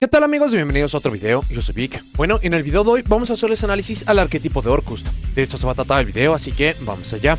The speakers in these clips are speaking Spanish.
¿Qué tal amigos? Bienvenidos a otro video, yo soy Vic. Bueno, en el video de hoy vamos a hacerles análisis al arquetipo de Orcust. De esto se va a tratar el video, así que vamos allá.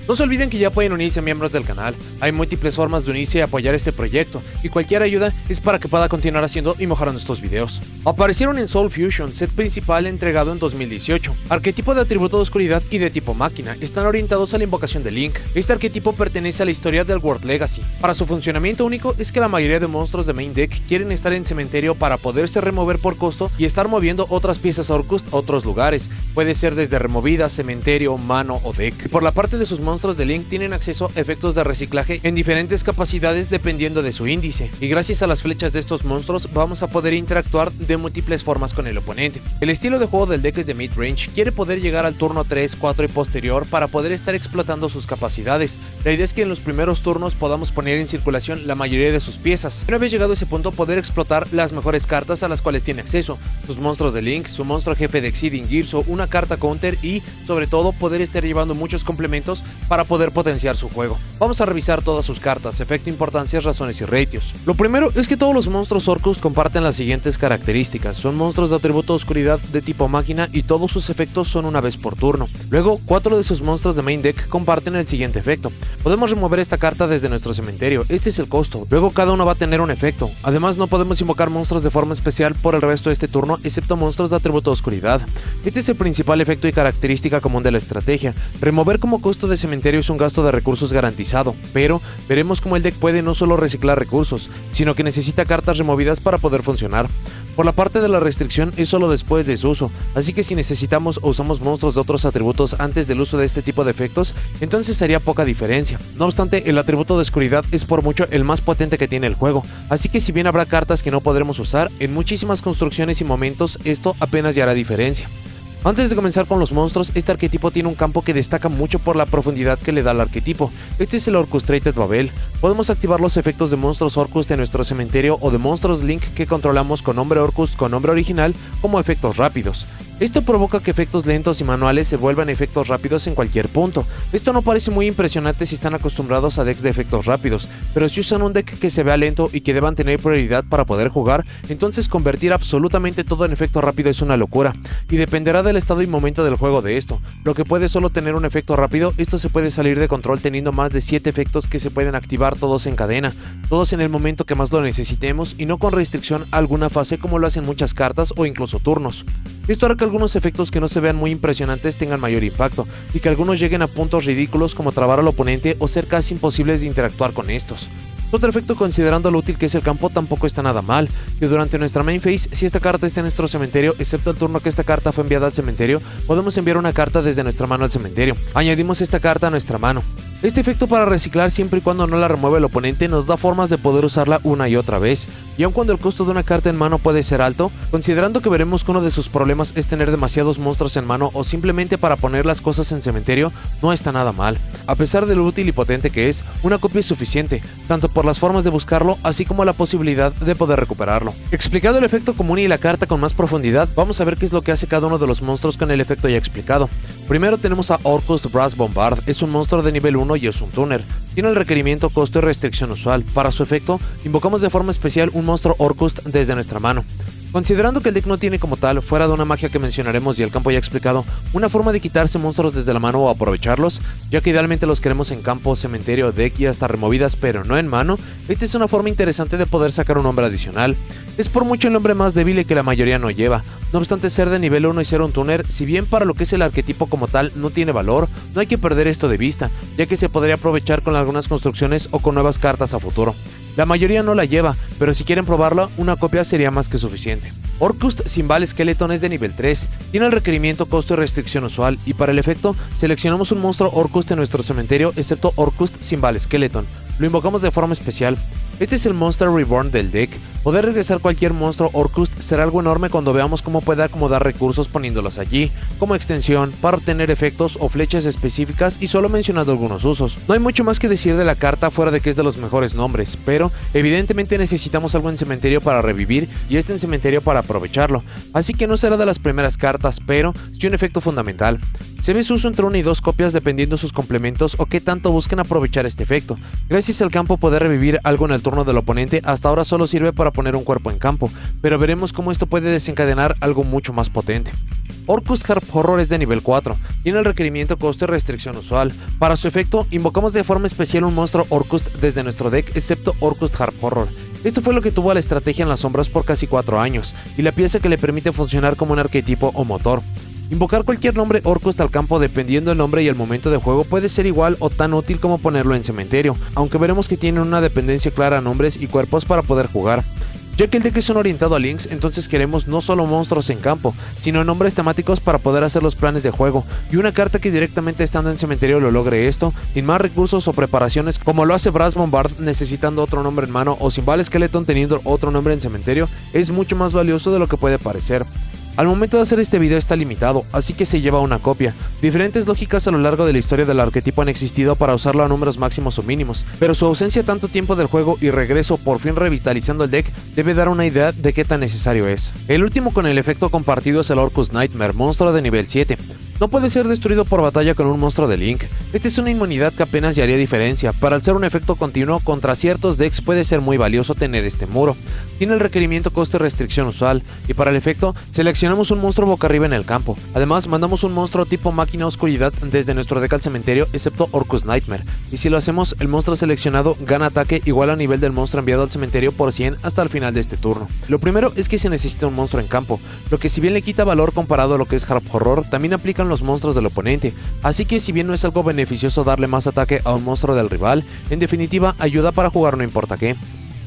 No se olviden que ya pueden unirse a miembros del canal, hay múltiples formas de unirse y apoyar este proyecto, y cualquier ayuda es para que pueda continuar haciendo y mejorando estos videos. Aparecieron en Soul Fusion, set principal entregado en 2018. Arquetipo de atributo de oscuridad y de tipo máquina, están orientados a la invocación de Link. Este arquetipo pertenece a la historia del World Legacy. Para su funcionamiento único es que la mayoría de monstruos de main deck quieren estar en cementerio para poderse remover por costo y estar moviendo otras piezas Orcust a otros lugares. Puede ser desde removida, cementerio, mano o deck. Por la parte de sus monstruos de Link tienen acceso a efectos de reciclaje en diferentes capacidades dependiendo de su índice, y gracias a las flechas de estos monstruos vamos a poder interactuar de múltiples formas con el oponente. El estilo de juego del deck es de mid-range, quiere poder llegar al turno 3, 4 y posterior para poder estar explotando sus capacidades. La idea es que en los primeros turnos podamos poner en circulación la mayoría de sus piezas. Una vez llegado a ese punto, poder explotar las mejores cartas a las cuales tiene acceso, sus monstruos de Link, su monstruo jefe de Exceeding Gears o una carta counter, y sobre todo poder estar llevando muchos complementos para poder potenciar su juego. Vamos a revisar todas sus cartas, efecto, importancias, razones y ratios. Lo primero es que todos los monstruos Orcust comparten las siguientes características: son monstruos de atributo de oscuridad de tipo máquina y todos sus efectos son una vez por turno. Luego, 4 de sus monstruos de main deck comparten el siguiente efecto: podemos remover esta carta desde nuestro cementerio, este es el costo, luego cada uno va a tener un efecto. Además, no podemos invocar monstruos de forma especial por el resto de este turno excepto monstruos de atributo de oscuridad. Este es el principal efecto y característica común de la estrategia. Remover como costo de cementerio es un gasto de recursos garantizado, pero veremos cómo el deck puede no solo reciclar recursos, sino que necesita cartas removidas para poder funcionar. Por la parte de la restricción es solo después de su uso, así que si necesitamos o usamos monstruos de otros atributos antes del uso de este tipo de efectos, entonces haría poca diferencia. No obstante, el atributo de oscuridad es por mucho el más potente que tiene el juego, así que si bien habrá cartas que no podremos usar, en muchísimas construcciones y momentos esto apenas ya hará diferencia. Antes de comenzar con los monstruos, este arquetipo tiene un campo que destaca mucho por la profundidad que le da al arquetipo. Este es el Orcustrated Babel. Podemos activar los efectos de monstruos Orcust en nuestro cementerio o de monstruos Link que controlamos con nombre Orcust con nombre original como efectos rápidos. Esto provoca que efectos lentos y manuales se vuelvan efectos rápidos en cualquier punto. Esto no parece muy impresionante si están acostumbrados a decks de efectos rápidos, pero si usan un deck que se vea lento y que deban tener prioridad para poder jugar, entonces convertir absolutamente todo en efecto rápido es una locura, y dependerá del estado y momento del juego de esto. Lo que puede solo tener un efecto rápido, esto se puede salir de control teniendo más de 7 efectos que se pueden activar todos en cadena, todos en el momento que más lo necesitemos y no con restricción a alguna fase como lo hacen muchas cartas o incluso turnos. Esto hará que algunos efectos que no se vean muy impresionantes tengan mayor impacto, y que algunos lleguen a puntos ridículos como trabar al oponente o ser casi imposibles de interactuar con estos. Otro efecto, considerando lo útil que es el campo, tampoco está nada mal, que durante nuestra main phase, si esta carta está en nuestro cementerio, excepto el turno que esta carta fue enviada al cementerio, podemos enviar una carta desde nuestra mano al cementerio. Añadimos esta carta a nuestra mano. Este efecto, para reciclar siempre y cuando no la remueva el oponente, nos da formas de poder usarla una y otra vez, y aun cuando el costo de una carta en mano puede ser alto, considerando que veremos que uno de sus problemas es tener demasiados monstruos en mano o simplemente para poner las cosas en cementerio, no está nada mal. A pesar de lo útil y potente que es, una copia es suficiente, tanto por las formas de buscarlo, así como la posibilidad de poder recuperarlo. Explicado el efecto común y la carta con más profundidad, vamos a ver qué es lo que hace cada uno de los monstruos con el efecto ya explicado. Primero tenemos a Orcust Brass Bombard, es un monstruo de nivel 1 y es un tuner. Tiene el requerimiento, costo y restricción usual. Para su efecto, invocamos de forma especial un monstruo Orcust desde nuestra mano. Considerando que el deck no tiene como tal, fuera de una magia que mencionaremos y el campo ya explicado, una forma de quitarse monstruos desde la mano o aprovecharlos, ya que idealmente los queremos en campo, cementerio, deck y hasta removidas pero no en mano, esta es una forma interesante de poder sacar un nombre adicional. Es por mucho el nombre más débil y que la mayoría no lleva. No obstante ser de nivel 1 y ser un tuner, si bien para lo que es el arquetipo como tal no tiene valor, no hay que perder esto de vista, ya que se podría aprovechar con algunas construcciones o con nuevas cartas a futuro. La mayoría no la lleva, pero si quieren probarlo, una copia sería más que suficiente. Orcust Symbal Skeleton es de nivel 3, tiene el requerimiento, costo y restricción usual, y para el efecto, seleccionamos un monstruo Orcust en nuestro cementerio excepto Orcust Symbal Skeleton. Lo invocamos de forma especial. Este es el Monster Reborn del deck. Poder regresar cualquier monstruo Orcust será algo enorme cuando veamos cómo puede acomodar recursos poniéndolos allí, como extensión, para obtener efectos o flechas específicas, y solo mencionando algunos usos. No hay mucho más que decir de la carta fuera de que es de los mejores nombres, pero evidentemente necesitamos algo en cementerio para revivir y este en cementerio para aprovecharlo, así que no será de las primeras cartas, pero sí un efecto fundamental. Se ve su uso entre 1 y 2 copias dependiendo sus complementos o qué tanto busquen aprovechar este efecto. Gracias al campo poder revivir algo en el turno del oponente, hasta ahora solo sirve para poner un cuerpo en campo, pero veremos cómo esto puede desencadenar algo mucho más potente. Orcust Harp Horror es de nivel 4, tiene el requerimiento costo y restricción usual. Para su efecto, invocamos de forma especial un monstruo Orcust desde nuestro deck excepto Orcust Harp Horror. Esto fue lo que tuvo a la estrategia en las sombras por casi 4 años, y la pieza que le permite funcionar como un arquetipo o motor. Invocar cualquier nombre Orcust al campo dependiendo del nombre y el momento de juego puede ser igual o tan útil como ponerlo en cementerio, aunque veremos que tienen una dependencia clara a nombres y cuerpos para poder jugar. Ya que el deck es orientado a links, entonces queremos no solo monstruos en campo, sino nombres temáticos para poder hacer los planes de juego, y una carta que directamente estando en cementerio lo logre esto, sin más recursos o preparaciones como lo hace Brass Bombard necesitando otro nombre en mano o Symbal Skeleton teniendo otro nombre en cementerio, es mucho más valioso de lo que puede parecer. Al momento de hacer este video está limitado, así que se lleva una copia. Diferentes lógicas a lo largo de la historia del arquetipo han existido para usarlo a números máximos o mínimos, pero su ausencia tanto tiempo del juego y regreso por fin revitalizando el deck debe dar una idea de qué tan necesario es. El último con el efecto compartido es el Orcust Nightmare, monstruo de nivel 7. No puede ser destruido por batalla con un monstruo de Link. Esta es una inmunidad que apenas ya haría diferencia, para al ser un efecto continuo contra ciertos decks puede ser muy valioso tener este muro. Tiene el requerimiento coste y restricción usual, y para el efecto seleccionamos un monstruo boca arriba en el campo. Además mandamos un monstruo tipo máquina oscuridad desde nuestro deck al cementerio excepto Orcust Nightmare, y si lo hacemos el monstruo seleccionado gana ataque igual al nivel del monstruo enviado al cementerio por 100 hasta el final de este turno. Lo primero es que se necesita un monstruo en campo, lo que si bien le quita valor comparado a lo que es Harp Horror, también aplican los monstruos del oponente, así que si bien no es algo beneficioso darle más ataque a un monstruo del rival, en definitiva ayuda para jugar no importa qué.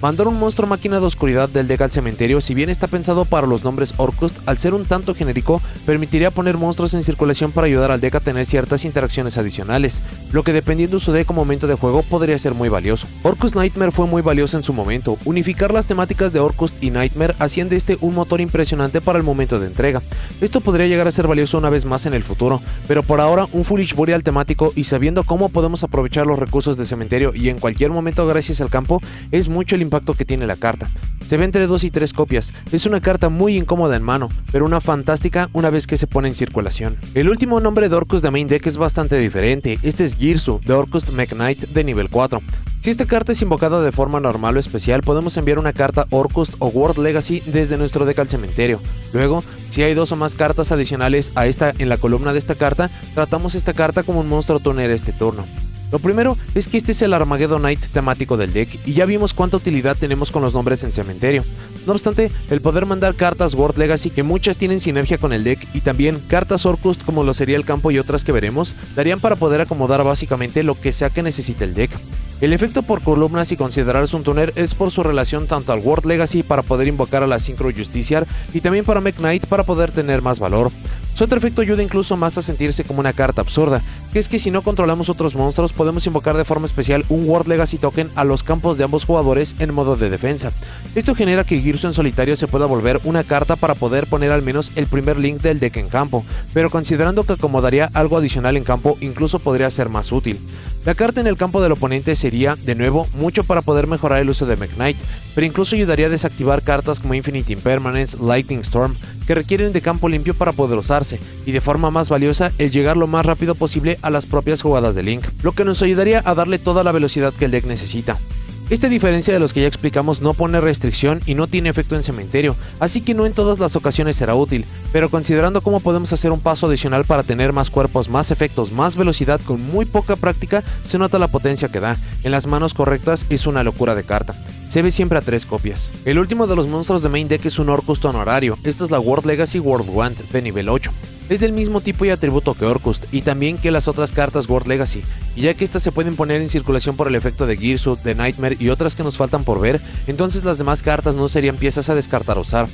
Mandar un monstruo máquina de oscuridad del deck al cementerio, si bien está pensado para los nombres Orcust, al ser un tanto genérico, permitiría poner monstruos en circulación para ayudar al deck a tener ciertas interacciones adicionales, lo que dependiendo de su deck o momento de juego podría ser muy valioso. Orcust Nightmare fue muy valioso en su momento, unificar las temáticas de Orcust y Nightmare hacían de este un motor impresionante para el momento de entrega. Esto podría llegar a ser valioso una vez más en el futuro, pero por ahora un Foolish Burial temático y sabiendo cómo podemos aprovechar los recursos de cementerio y en cualquier momento gracias al campo, es mucho el impacto que tiene la carta. Se ve entre 2 y 3 copias, es una carta muy incómoda en mano, pero una fantástica una vez que se pone en circulación. El último nombre de Orcust de main deck es bastante diferente, este es Girsu, de Orcust Mech Knight de nivel 4. Si esta carta es invocada de forma normal o especial, podemos enviar una carta Orcust o World Legacy desde nuestro deck al cementerio. Luego, si hay 2 o más cartas adicionales a esta en la columna de esta carta, tratamos esta carta como un monstruo tuner este turno. Lo primero es que este es el Armageddon Knight temático del deck y ya vimos cuánta utilidad tenemos con los nombres en cementerio. No obstante, el poder mandar cartas World Legacy que muchas tienen sinergia con el deck y también cartas Orcust como lo sería el campo y otras que veremos, darían para poder acomodar básicamente lo que sea que necesite el deck. El efecto por columnas y considerarse un tuner es por su relación tanto al World Legacy para poder invocar a la Synchro Justiciar y también para Mech Knight para poder tener más valor. Su otro efecto ayuda incluso más a sentirse como una carta absurda, que es que si no controlamos otros monstruos podemos invocar de forma especial un World Legacy Token a los campos de ambos jugadores en modo de defensa. Esto genera que Girsu en solitario se pueda volver una carta para poder poner al menos el primer link del deck en campo, pero considerando que acomodaría algo adicional en campo incluso podría ser más útil. La carta en el campo del oponente sería, de nuevo, mucho para poder mejorar el uso de Mech Knight, pero incluso ayudaría a desactivar cartas como Infinite Impermanence, Lightning Storm, que requieren de campo limpio para poder usarse, y de forma más valiosa, el llegar lo más rápido posible a las propias jugadas de Link, lo que nos ayudaría a darle toda la velocidad que el deck necesita. Esta diferencia de los que ya explicamos no pone restricción y no tiene efecto en cementerio, así que no en todas las ocasiones será útil, pero considerando cómo podemos hacer un paso adicional para tener más cuerpos, más efectos, más velocidad con muy poca práctica, se nota la potencia que da. En las manos correctas es una locura de carta. Se ve siempre a 3 copias. El último de los monstruos de main deck es un Orcust honorario, esta es la World Legacy World Wand de nivel 8. Es del mismo tipo y atributo que Orcust, y también que las otras cartas World Legacy, y ya que estas se pueden poner en circulación por el efecto de Girsu, de Nightmare y otras que nos faltan por ver, entonces las demás cartas no serían piezas a descartar o usar.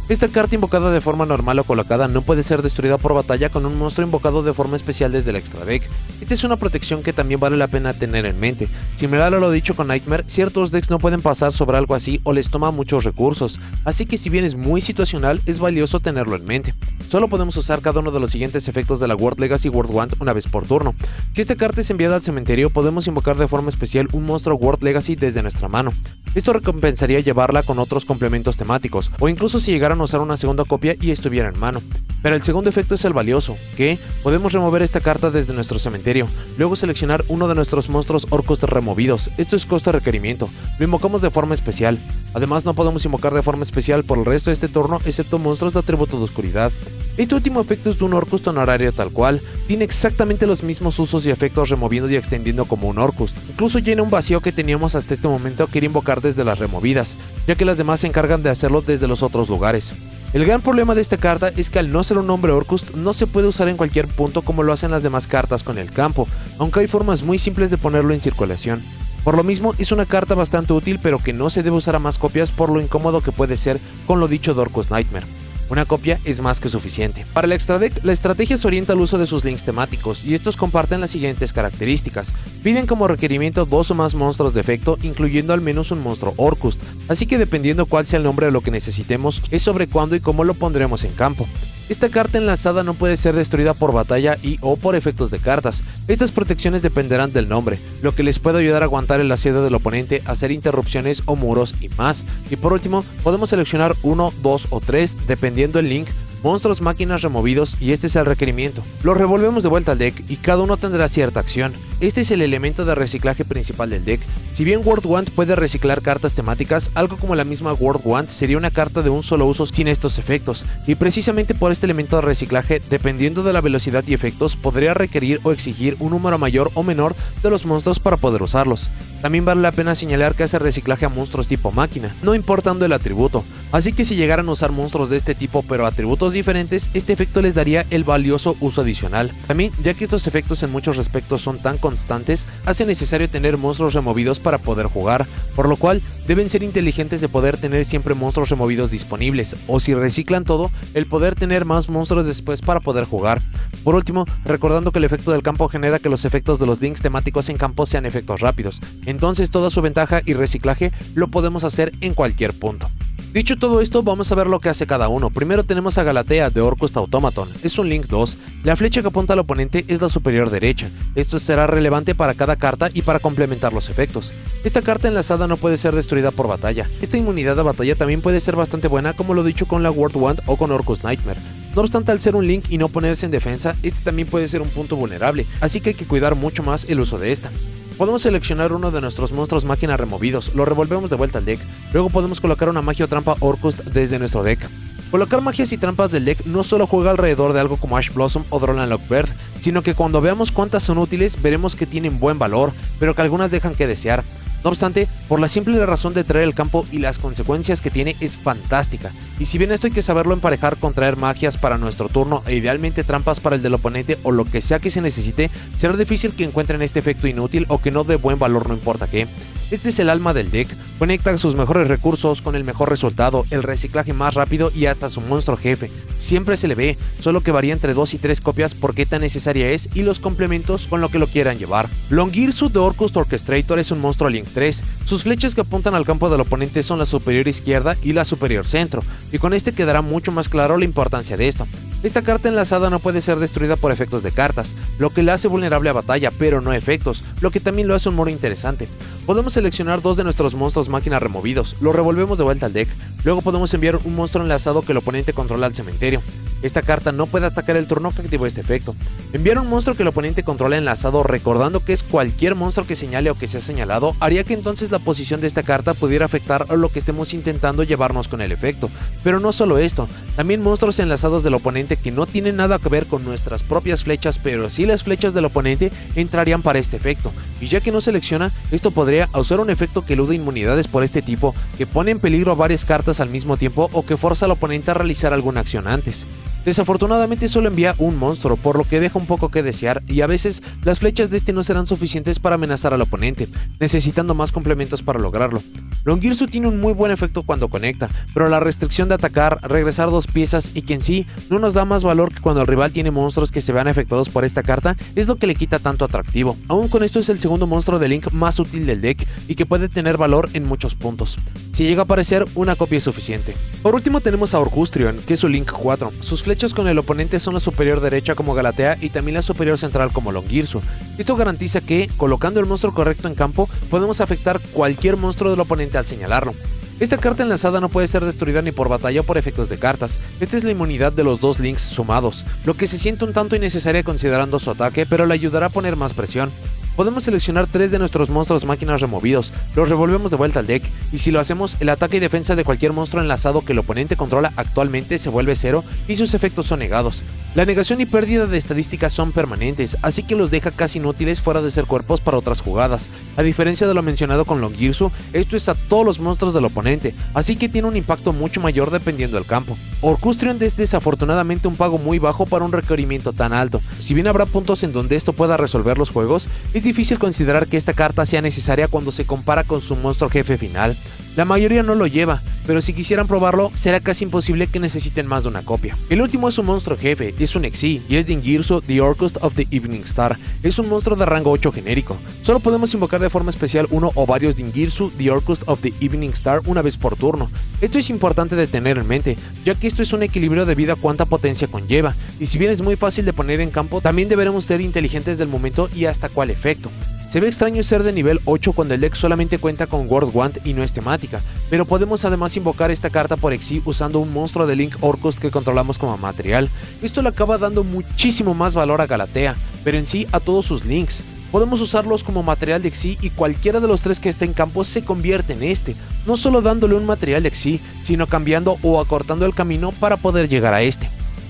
Esta carta invocada de forma normal o colocada no puede ser destruida por batalla con un monstruo invocado de forma especial desde el extra deck. Esta es una protección que también vale la pena tener en mente. Similar a lo dicho con Nightmare, ciertos decks no pueden pasar sobre algo así o les toma muchos recursos, así que si bien es muy situacional, es valioso tenerlo en mente. Solo podemos usar cada uno de los siguientes efectos de la World Legacy World Wand una vez por turno. Si esta carta es enviada al cementerio, podemos invocar de forma especial un monstruo World Legacy desde nuestra mano. Esto recompensaría llevarla con otros complementos temáticos, o incluso si llegaran a usar una segunda copia y estuviera en mano. Pero el segundo efecto es el valioso, que podemos remover esta carta desde nuestro cementerio, luego seleccionar uno de nuestros monstruos orcos removidos. Esto es costo de requerimiento, lo invocamos de forma especial. Además no podemos invocar de forma especial por el resto de este turno excepto monstruos de atributo de oscuridad. Este último efecto es de un Orcust honorario tal cual, tiene exactamente los mismos usos y efectos removiendo y extendiendo como un Orcust, incluso llena un vacío que teníamos hasta este momento que ir invocar desde las removidas, ya que las demás se encargan de hacerlo desde los otros lugares. El gran problema de esta carta es que al no ser un nombre Orcust no se puede usar en cualquier punto como lo hacen las demás cartas con el campo, aunque hay formas muy simples de ponerlo en circulación. Por lo mismo es una carta bastante útil pero que no se debe usar a más copias por lo incómodo que puede ser con lo dicho de Orcust Nightmare. Una copia es más que suficiente. Para el extra deck, la estrategia se orienta al uso de sus links temáticos y estos comparten las siguientes características. Piden como requerimiento 2 o más monstruos de efecto, incluyendo al menos un monstruo Orcust, así que dependiendo cuál sea el nombre de lo que necesitemos, es sobre cuándo y cómo lo pondremos en campo. Esta carta enlazada no puede ser destruida por batalla y o por efectos de cartas. Estas protecciones dependerán del nombre, lo que les puede ayudar a aguantar el asedio del oponente, hacer interrupciones o muros y más. Y por último, podemos seleccionar 1, 2 o 3, dependiendo el link, monstruos máquinas removidos y este es el requerimiento. Los revolvemos de vuelta al deck y cada uno tendrá cierta acción. Este es el elemento de reciclaje principal del deck. Si bien World Wand puede reciclar cartas temáticas, algo como la misma World Wand sería una carta de un solo uso sin estos efectos, y precisamente por este elemento de reciclaje, dependiendo de la velocidad y efectos, podría requerir o exigir un número mayor o menor de los monstruos para poder usarlos. También vale la pena señalar que hace reciclaje a monstruos tipo máquina, no importando el atributo, así que si llegaran a usar monstruos de este tipo pero atributos diferentes, este efecto les daría el valioso uso adicional. También, ya que estos efectos en muchos respectos son tan constantes, hace necesario tener monstruos removidos para poder jugar, por lo cual deben ser inteligentes de poder tener siempre monstruos removidos disponibles, o si reciclan todo, el poder tener más monstruos después para poder jugar. Por último, recordando que el efecto del campo genera que los efectos de los links temáticos en campo sean efectos rápidos, entonces toda su ventaja y reciclaje lo podemos hacer en cualquier punto. Dicho todo esto, vamos a ver lo que hace cada uno. Primero tenemos a Galatea de Orcust Automaton, es un Link 2, la flecha que apunta al oponente es la superior derecha, esto será relevante para cada carta y para complementar los efectos. Esta carta enlazada no puede ser destruida por batalla, esta inmunidad a batalla también puede ser bastante buena como lo dicho con la World Wand o con Orcust Nightmare. No obstante, al ser un Link y no ponerse en defensa, este también puede ser un punto vulnerable, así que hay que cuidar mucho más el uso de esta. Podemos seleccionar uno de nuestros monstruos máquina removidos, lo revolvemos de vuelta al deck, luego podemos colocar una magia o trampa Orcust desde nuestro deck. Colocar magias y trampas del deck no solo juega alrededor de algo como Ash Blossom o Drolan Lockbird, sino que cuando veamos cuántas son útiles veremos que tienen buen valor, pero que algunas dejan que desear. No obstante, por la simple razón de traer el campo y las consecuencias que tiene es fantástica, y si bien esto hay que saberlo emparejar con traer magias para nuestro turno e idealmente trampas para el del oponente o lo que sea que se necesite, será difícil que encuentren este efecto inútil o que no dé buen valor no importa qué. Este es el alma del deck, conecta sus mejores recursos con el mejor resultado, el reciclaje más rápido y hasta su monstruo jefe. Siempre se le ve, solo que varía entre 2 y 3 copias por qué tan necesaria es y los complementos con lo que lo quieran llevar. Longirsu de Orcust Orchestrator es un monstruo Link 3, sus flechas que apuntan al campo del oponente son la superior izquierda y la superior centro, y con este quedará mucho más claro la importancia de esto. Esta carta enlazada no puede ser destruida por efectos de cartas, lo que la hace vulnerable a batalla, pero no efectos, lo que también lo hace un muro interesante. Podemos seleccionar 2 de nuestros monstruos máquina removidos, lo revolvemos de vuelta al deck, luego podemos enviar un monstruo enlazado que el oponente controla al cementerio. Esta carta no puede atacar el turno que activó este efecto. Enviar un monstruo que el oponente controla enlazado, recordando que es cualquier monstruo que señale o que sea señalado, haría que entonces la posición de esta carta pudiera afectar a lo que estemos intentando llevarnos con el efecto. Pero no solo esto, también monstruos enlazados del oponente que no tienen nada que ver con nuestras propias flechas, pero sí las flechas del oponente entrarían para este efecto. Y ya que no selecciona, esto podría usar un efecto que elude inmunidades por este tipo, que pone en peligro a varias cartas al mismo tiempo o que forza al oponente a realizar alguna acción antes. Desafortunadamente solo envía un monstruo, por lo que deja un poco que desear y a veces las flechas de este no serán suficientes para amenazar al oponente, necesitando más complementos para lograrlo. Longirsu tiene un muy buen efecto cuando conecta, pero la restricción de atacar, regresar 2 piezas y que en sí no nos da más valor que cuando el rival tiene monstruos que se vean afectados por esta carta es lo que le quita tanto atractivo. Aún con esto es el segundo monstruo de Link más útil del deck y que puede tener valor en muchos puntos. Si llega a aparecer, una copia es suficiente. Por último tenemos a Orcustrion, que es su Link 4. Sus flechas con el oponente son la superior derecha como Galatea y también la superior central como Longirsu. Esto garantiza que, colocando el monstruo correcto en campo, podemos afectar cualquier monstruo del oponente al señalarlo. Esta carta enlazada no puede ser destruida ni por batalla o por efectos de cartas. Esta es la inmunidad de los dos links sumados, lo que se siente un tanto innecesaria considerando su ataque, pero le ayudará a poner más presión. Podemos seleccionar 3 de nuestros monstruos máquinas removidos, los revolvemos de vuelta al deck, y si lo hacemos, el ataque y defensa de cualquier monstruo enlazado que el oponente controla actualmente se vuelve 0 y sus efectos son negados. La negación y pérdida de estadísticas son permanentes, así que los deja casi inútiles fuera de ser cuerpos para otras jugadas. A diferencia de lo mencionado con Longirsu, esto es a todos los monstruos del oponente, así que tiene un impacto mucho mayor dependiendo del campo. Orcustrion es desafortunadamente un pago muy bajo para un requerimiento tan alto. Si bien habrá puntos en donde esto pueda resolver los juegos, es difícil considerar que esta carta sea necesaria cuando se compara con su monstruo jefe final. La mayoría no lo lleva, pero si quisieran probarlo, será casi imposible que necesiten más de una copia. El último es un monstruo jefe, es un Exi, y es Dingirsu, The Orcust of the Evening Star. Es un monstruo de rango 8 genérico. Solo podemos invocar de forma especial uno o varios Dingirsu, The Orcust of the Evening Star una vez por turno. Esto es importante de tener en mente, ya que esto es un equilibrio debido a cuánta potencia conlleva, y si bien es muy fácil de poner en campo, también deberemos ser inteligentes del momento y hasta cuál efecto. Se ve extraño ser de nivel 8 cuando el deck solamente cuenta con World Wand y no es temática, pero podemos además invocar esta carta por Exi usando un monstruo de Link Orcust que controlamos como material. Esto le acaba dando muchísimo más valor a Galatea, pero en sí a todos sus links. Podemos usarlos como material de Exi y cualquiera de los 3 que esté en campo se convierte en este, no solo dándole un material de Exi, sino cambiando o acortando el camino para poder llegar a este.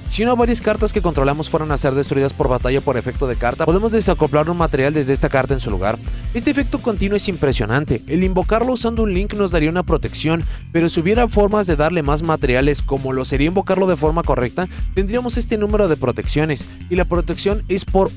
Si una o varias cartas que controlamos fueran a ser destruidas por batalla por efecto de carta, podemos desacoplar un material desde esta carta en su lugar. Este efecto continuo es impresionante, el invocarlo usando un link nos daría una protección, pero si hubiera formas de darle más materiales como lo sería invocarlo de forma correcta, tendríamos este número de protecciones, y la protección es por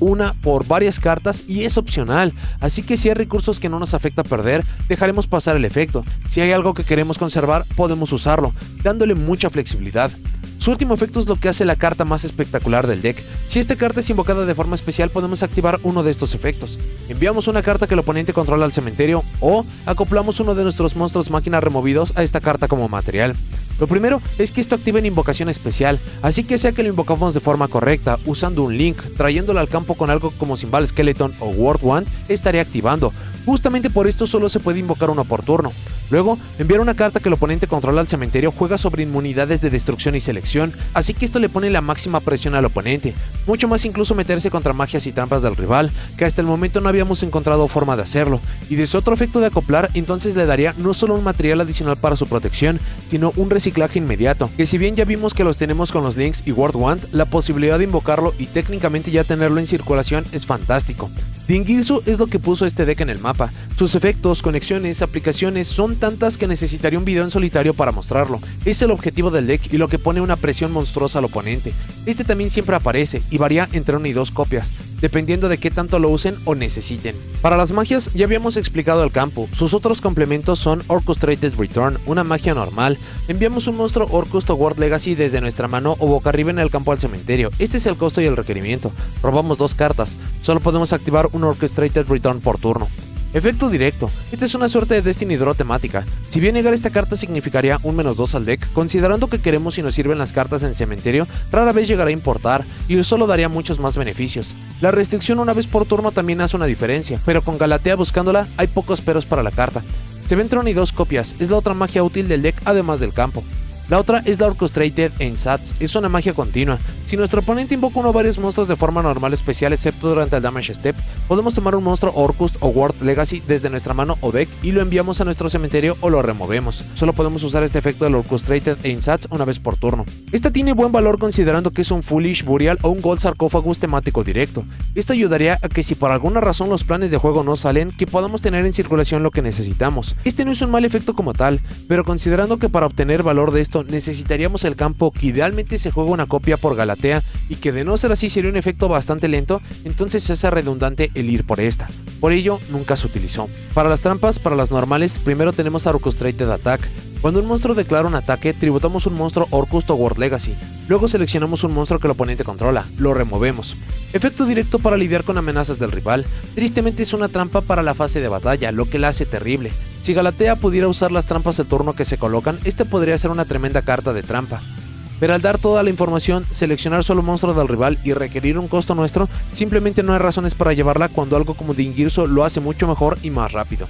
varias cartas y es opcional, así que si hay recursos que no nos afecta perder, dejaremos pasar el efecto. Si hay algo que queremos conservar, podemos usarlo, dándole mucha flexibilidad. Su último efecto es lo que hace la carta más espectacular del deck. Si esta carta es invocada de forma especial, podemos activar uno de estos efectos. Enviamos una carta que el oponente controla al cementerio o acoplamos uno de nuestros monstruos máquina removidos a esta carta como material. Lo primero es que esto activa en invocación especial, así que sea que lo invocamos de forma correcta, usando un link, trayéndolo al campo con algo como Symbal Skeleton o World Wand, estaría activando. Justamente por esto solo se puede invocar uno por turno. Luego, enviar una carta que el oponente controla al cementerio juega sobre inmunidades de destrucción y selección, así que esto le pone la máxima presión al oponente, mucho más incluso meterse contra magias y trampas del rival, que hasta el momento no habíamos encontrado forma de hacerlo, y de su otro efecto de acoplar, entonces le daría no solo un material adicional para su protección, sino un reciclaje inmediato, que si bien ya vimos que los tenemos con los links y World Wand, la posibilidad de invocarlo y técnicamente ya tenerlo en circulación es fantástico. Dingirsu es lo que puso este deck en el mapa. Sus efectos, conexiones, aplicaciones son tantas que necesitaría un video en solitario para mostrarlo. Es el objetivo del deck y lo que pone una presión monstruosa al oponente. Este también siempre aparece y varía entre 1 y 2 copias, dependiendo de qué tanto lo usen o necesiten. Para las magias ya habíamos explicado el campo. Sus otros complementos son Orchestrated Return, una magia normal. Enviamos un monstruo Orcust o World Legacy desde nuestra mano o boca arriba en el campo al cementerio. Este es el costo y el requerimiento. Robamos 2 cartas. Solo podemos activar un Orchestrated Return por turno. Efecto directo. Esta es una suerte de Destiny Draw temática. Si bien negar esta carta significaría un -2 al deck, considerando que queremos y nos sirven las cartas en cementerio, rara vez llegará a importar y solo daría muchos más beneficios. La restricción una vez por turno también hace una diferencia, pero con Galatea buscándola hay pocos peros para la carta. Se ven entre 1 y 2 copias, es la otra magia útil del deck además del campo. La otra es la Orchestrated Einsatz, es una magia continua. Si nuestro oponente invoca uno o varios monstruos de forma normal especial excepto durante el Damage Step, podemos tomar un monstruo Orcust o World Legacy desde nuestra mano o deck y lo enviamos a nuestro cementerio o lo removemos. Solo podemos usar este efecto del Orchestrated Einsatz una vez por turno. Esta tiene buen valor considerando que es un Foolish Burial o un Gold Sarcophagus temático directo. Esto ayudaría a que si por alguna razón los planes de juego no salen, que podamos tener en circulación lo que necesitamos. Este no es un mal efecto como tal, pero considerando que para obtener valor de esto necesitaríamos el campo que idealmente se juega una copia por Galatea y que de no ser así sería un efecto bastante lento, entonces se hace redundante el ir por esta. Por ello, nunca se utilizó. Para las trampas, para las normales, primero tenemos a Orchestrated Attack. Cuando un monstruo declara un ataque, tributamos un monstruo Orcust o World Legacy. Luego seleccionamos un monstruo que el oponente controla, lo removemos. Efecto directo para lidiar con amenazas del rival. Tristemente es una trampa para la fase de batalla, lo que la hace terrible. Si Galatea pudiera usar las trampas de turno que se colocan, este podría ser una tremenda carta de trampa. Pero al dar toda la información, seleccionar solo monstruo del rival y requerir un costo nuestro, simplemente no hay razones para llevarla cuando algo como Dingirsu lo hace mucho mejor y más rápido.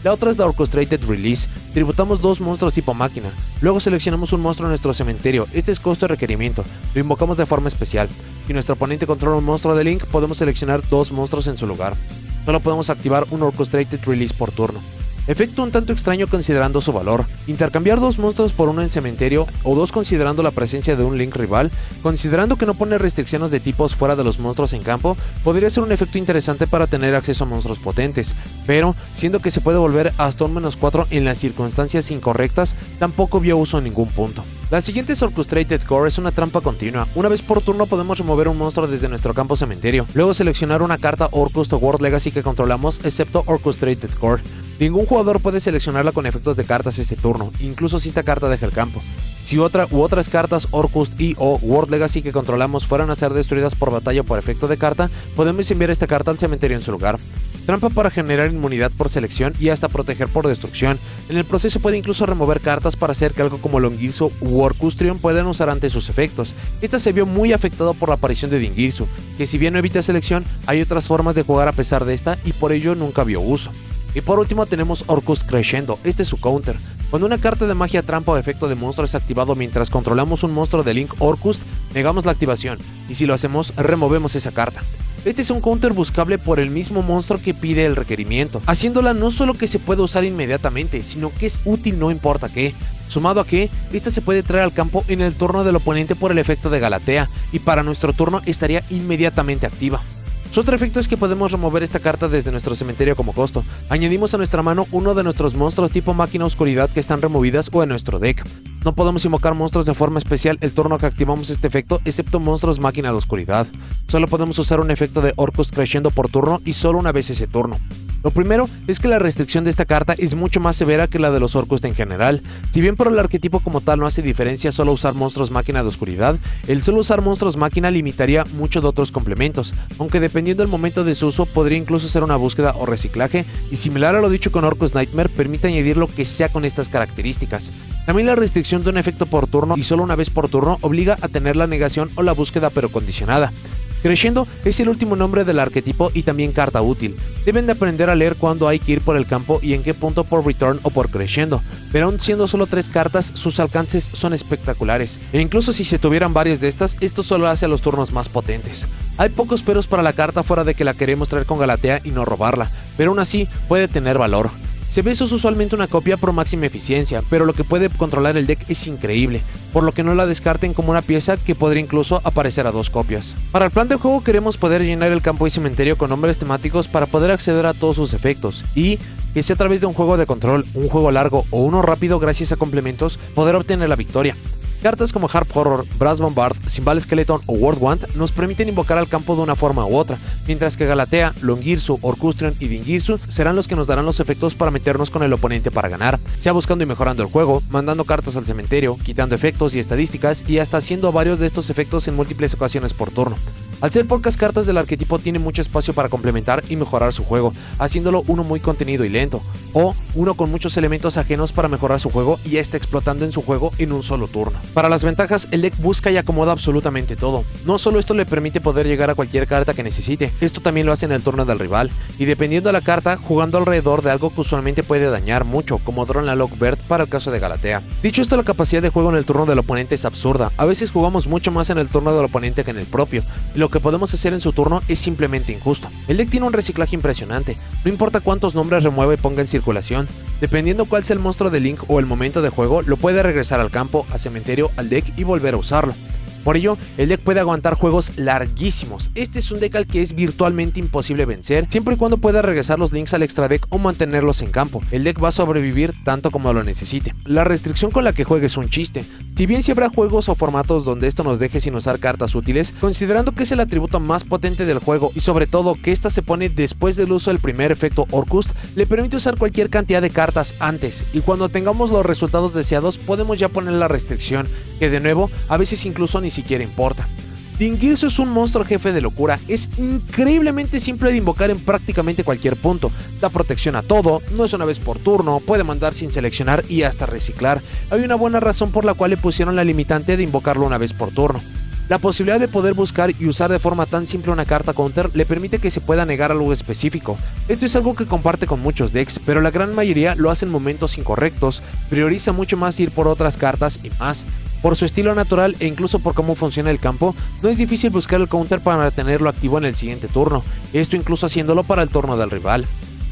La otra es la Orchestrated Release. Tributamos 2 monstruos tipo máquina, luego seleccionamos un monstruo en nuestro cementerio, este es costo de requerimiento, lo invocamos de forma especial. Si nuestro oponente controla un monstruo de Link, podemos seleccionar 2 monstruos en su lugar. Solo podemos activar un Orchestrated Release por turno. Efecto un tanto extraño considerando su valor. Intercambiar 2 monstruos por uno en cementerio o 2 considerando la presencia de un Link rival, considerando que no pone restricciones de tipos fuera de los monstruos en campo, podría ser un efecto interesante para tener acceso a monstruos potentes, pero siendo que se puede volver hasta un -4 en las circunstancias incorrectas, tampoco vio uso en ningún punto. La siguiente es Orchestrated Core, es una trampa continua. Una vez por turno podemos remover un monstruo desde nuestro campo cementerio, luego seleccionar una carta Orcust o World Legacy que controlamos, excepto Orchestrated Core. Ningún jugador puede seleccionarla con efectos de cartas este turno, incluso si esta carta deja el campo. Si otra u otras cartas Orcust y o World Legacy que controlamos fueran a ser destruidas por batalla por efecto de carta, podemos enviar esta carta al cementerio en su lugar. Trampa para generar inmunidad por selección y hasta proteger por destrucción. En el proceso puede incluso remover cartas para hacer que algo como Longirsu u Orcustrion puedan usar ante sus efectos. Esta se vio muy afectado por la aparición de Dingirsu, que si bien no evita selección, hay otras formas de jugar a pesar de esta y por ello nunca vio uso. Y por último tenemos Orcust Crescendo, este es su counter. Cuando una carta de magia, trampa o efecto de monstruo es activado mientras controlamos un monstruo de Link Orcust, negamos la activación, y si lo hacemos, removemos esa carta. Este es un counter buscable por el mismo monstruo que pide el requerimiento, haciéndola no solo que se puede usar inmediatamente, sino que es útil no importa qué. Sumado a que, esta se puede traer al campo en el turno del oponente por el efecto de Galatea, y para nuestro turno estaría inmediatamente activa. Su otro efecto es que podemos remover esta carta desde nuestro cementerio como costo. Añadimos a nuestra mano uno de nuestros monstruos tipo máquina oscuridad que están removidas o en nuestro deck. No podemos invocar monstruos de forma especial el turno que activamos este efecto, excepto monstruos máquina de oscuridad. Solo podemos usar un efecto de Orcust Crescendo por turno y solo una vez ese turno. Lo primero es que la restricción de esta carta es mucho más severa que la de los Orcust en general. Si bien por el arquetipo como tal no hace diferencia solo usar monstruos máquina de oscuridad, el solo usar monstruos máquina limitaría mucho de otros complementos, aunque dependiendo del momento de su uso podría incluso ser una búsqueda o reciclaje, y similar a lo dicho con Orcust Nightmare, permite añadir lo que sea con estas características. También la restricción de un efecto por turno y solo una vez por turno obliga a tener la negación o la búsqueda pero condicionada. Crescendo es el último nombre del arquetipo y también carta útil. Deben de aprender a leer cuándo hay que ir por el campo y en qué punto por return o por Crescendo, pero aún siendo solo 3 cartas, sus alcances son espectaculares, e incluso si se tuvieran varias de estas, esto solo hace a los turnos más potentes. Hay pocos peros para la carta fuera de que la queremos traer con Galatea y no robarla, pero aún así puede tener valor. Sebeso es usualmente una copia pro máxima eficiencia, pero lo que puede controlar el deck es increíble, por lo que no la descarten como una pieza que podría incluso aparecer a 2 copias. Para el plan de juego queremos poder llenar el campo y cementerio con nombres temáticos para poder acceder a todos sus efectos, y que sea a través de un juego de control, un juego largo o uno rápido gracias a complementos, poder obtener la victoria. Cartas como Harp Horror, Brass Bombard, Symbol Skeleton o World Want nos permiten invocar al campo de una forma u otra, mientras que Galatea, Longirsu, Orcustrion y Dingirsu serán los que nos darán los efectos para meternos con el oponente para ganar, sea buscando y mejorando el juego, mandando cartas al cementerio, quitando efectos y estadísticas y hasta haciendo varios de estos efectos en múltiples ocasiones por turno. Al ser pocas cartas del arquetipo tiene mucho espacio para complementar y mejorar su juego, haciéndolo uno muy contenido y lento, o uno con muchos elementos ajenos para mejorar su juego y está explotando en su juego en un solo turno. Para las ventajas, el deck busca y acomoda absolutamente todo. No solo esto le permite poder llegar a cualquier carta que necesite, esto también lo hace en el turno del rival, y dependiendo de la carta, jugando alrededor de algo que usualmente puede dañar mucho, como Drone la Lockbird para el caso de Galatea. Dicho esto, la capacidad de juego en el turno del oponente es absurda, a veces jugamos mucho más en el turno del oponente que en el propio, y lo que podemos hacer en su turno es simplemente injusto. El deck tiene un reciclaje impresionante, no importa cuántos nombres remueva y ponga en circulación, dependiendo cuál sea el monstruo de Link o el momento de juego, lo puede regresar al campo, al cementerio, al deck y volver a usarlo. Por ello, el deck puede aguantar juegos larguísimos. Este es un deck al que es virtualmente imposible vencer, siempre y cuando pueda regresar los links al extra deck o mantenerlos en campo. El deck va a sobrevivir tanto como lo necesite. La restricción con la que juegue es un chiste. Si bien sí habrá juegos o formatos donde esto nos deje sin usar cartas útiles, considerando que es el atributo más potente del juego y sobre todo que esta se pone después del uso del primer efecto Orcust, le permite usar cualquier cantidad de cartas antes, y cuando tengamos los resultados deseados podemos ya poner la restricción, que de nuevo a veces incluso ni siquiera importa. Dingirsu es un monstruo jefe de locura, es increíblemente simple de invocar en prácticamente cualquier punto, da protección a todo, no es una vez por turno, puede mandar sin seleccionar y hasta reciclar. Hay una buena razón por la cual le pusieron la limitante de invocarlo una vez por turno. La posibilidad de poder buscar y usar de forma tan simple una carta counter le permite que se pueda negar algo específico. Esto es algo que comparte con muchos decks, pero la gran mayoría lo hace en momentos incorrectos, prioriza mucho más ir por otras cartas y más. Por su estilo natural e incluso por cómo funciona el campo, no es difícil buscar el counter para tenerlo activo en el siguiente turno, esto incluso haciéndolo para el turno del rival.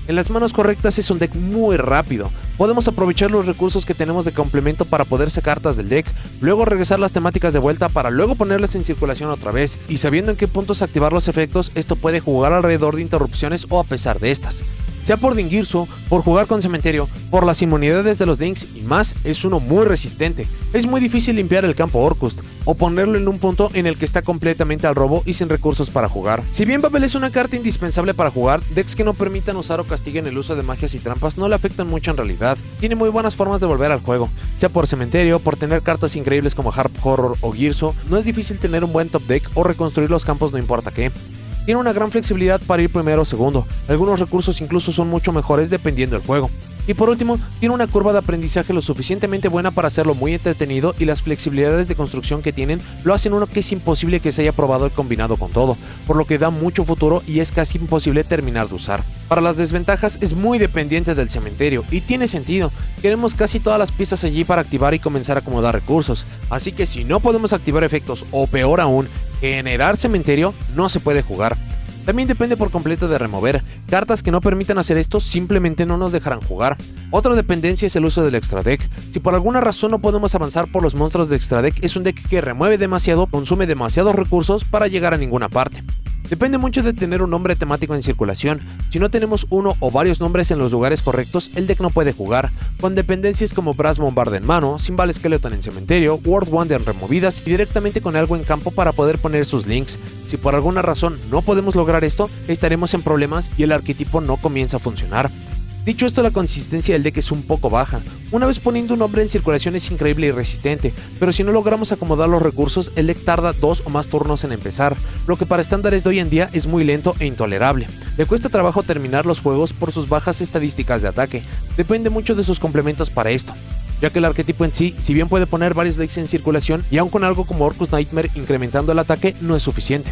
En las manos correctas es un deck muy rápido, podemos aprovechar los recursos que tenemos de complemento para poder sacar cartas del deck, luego regresar las temáticas de vuelta para luego ponerlas en circulación otra vez, y sabiendo en qué puntos activar los efectos, esto puede jugar alrededor de interrupciones o a pesar de estas. Sea por Dingirsu, por jugar con cementerio, por las inmunidades de los links y más, es uno muy resistente. Es muy difícil limpiar el campo Orcust, o ponerlo en un punto en el que está completamente al robo y sin recursos para jugar. Si bien Babel es una carta indispensable para jugar, decks que no permitan usar o castiguen el uso de magias y trampas no le afectan mucho en realidad. Tiene muy buenas formas de volver al juego, sea por cementerio, por tener cartas increíbles como Harp Horror o Girso, no es difícil tener un buen top deck o reconstruir los campos no importa qué. Tiene una gran flexibilidad para ir primero o segundo, algunos recursos incluso son mucho mejores dependiendo del juego. Y por último, tiene una curva de aprendizaje lo suficientemente buena para hacerlo muy entretenido y las flexibilidades de construcción que tienen lo hacen uno que es imposible que se haya probado el combinado con todo, por lo que da mucho futuro y es casi imposible terminar de usar. Para las desventajas es muy dependiente del cementerio y tiene sentido, queremos casi todas las piezas allí para activar y comenzar a acomodar recursos, así que si no podemos activar efectos o peor aún, generar cementerio, no se puede jugar. También depende por completo de remover, cartas que no permitan hacer esto simplemente no nos dejarán jugar. Otra dependencia es el uso del extra deck. Si por alguna razón no podemos avanzar por los monstruos de extra deck, es un deck que remueve demasiado, consume demasiados recursos para llegar a ninguna parte. Depende mucho de tener un nombre temático en circulación. Si no tenemos uno o varios nombres en los lugares correctos, el deck no puede jugar, con dependencias como Brass Bombard en mano, Symbal Skeleton en cementerio, World Wonder removidas y directamente con algo en campo para poder poner sus links. Si por alguna razón no podemos lograr esto, estaremos en problemas y el arquetipo no comienza a funcionar. Dicho esto, la consistencia del deck es un poco baja. Una vez poniendo un nombre en circulación es increíble y resistente, pero si no logramos acomodar los recursos, el deck tarda 2 o más turnos en empezar, lo que para estándares de hoy en día es muy lento e intolerable. Le cuesta trabajo terminar los juegos por sus bajas estadísticas de ataque, depende mucho de sus complementos para esto, ya que el arquetipo en sí, si bien puede poner varios decks en circulación, y aun con algo como Orcust Nightmare incrementando el ataque, no es suficiente.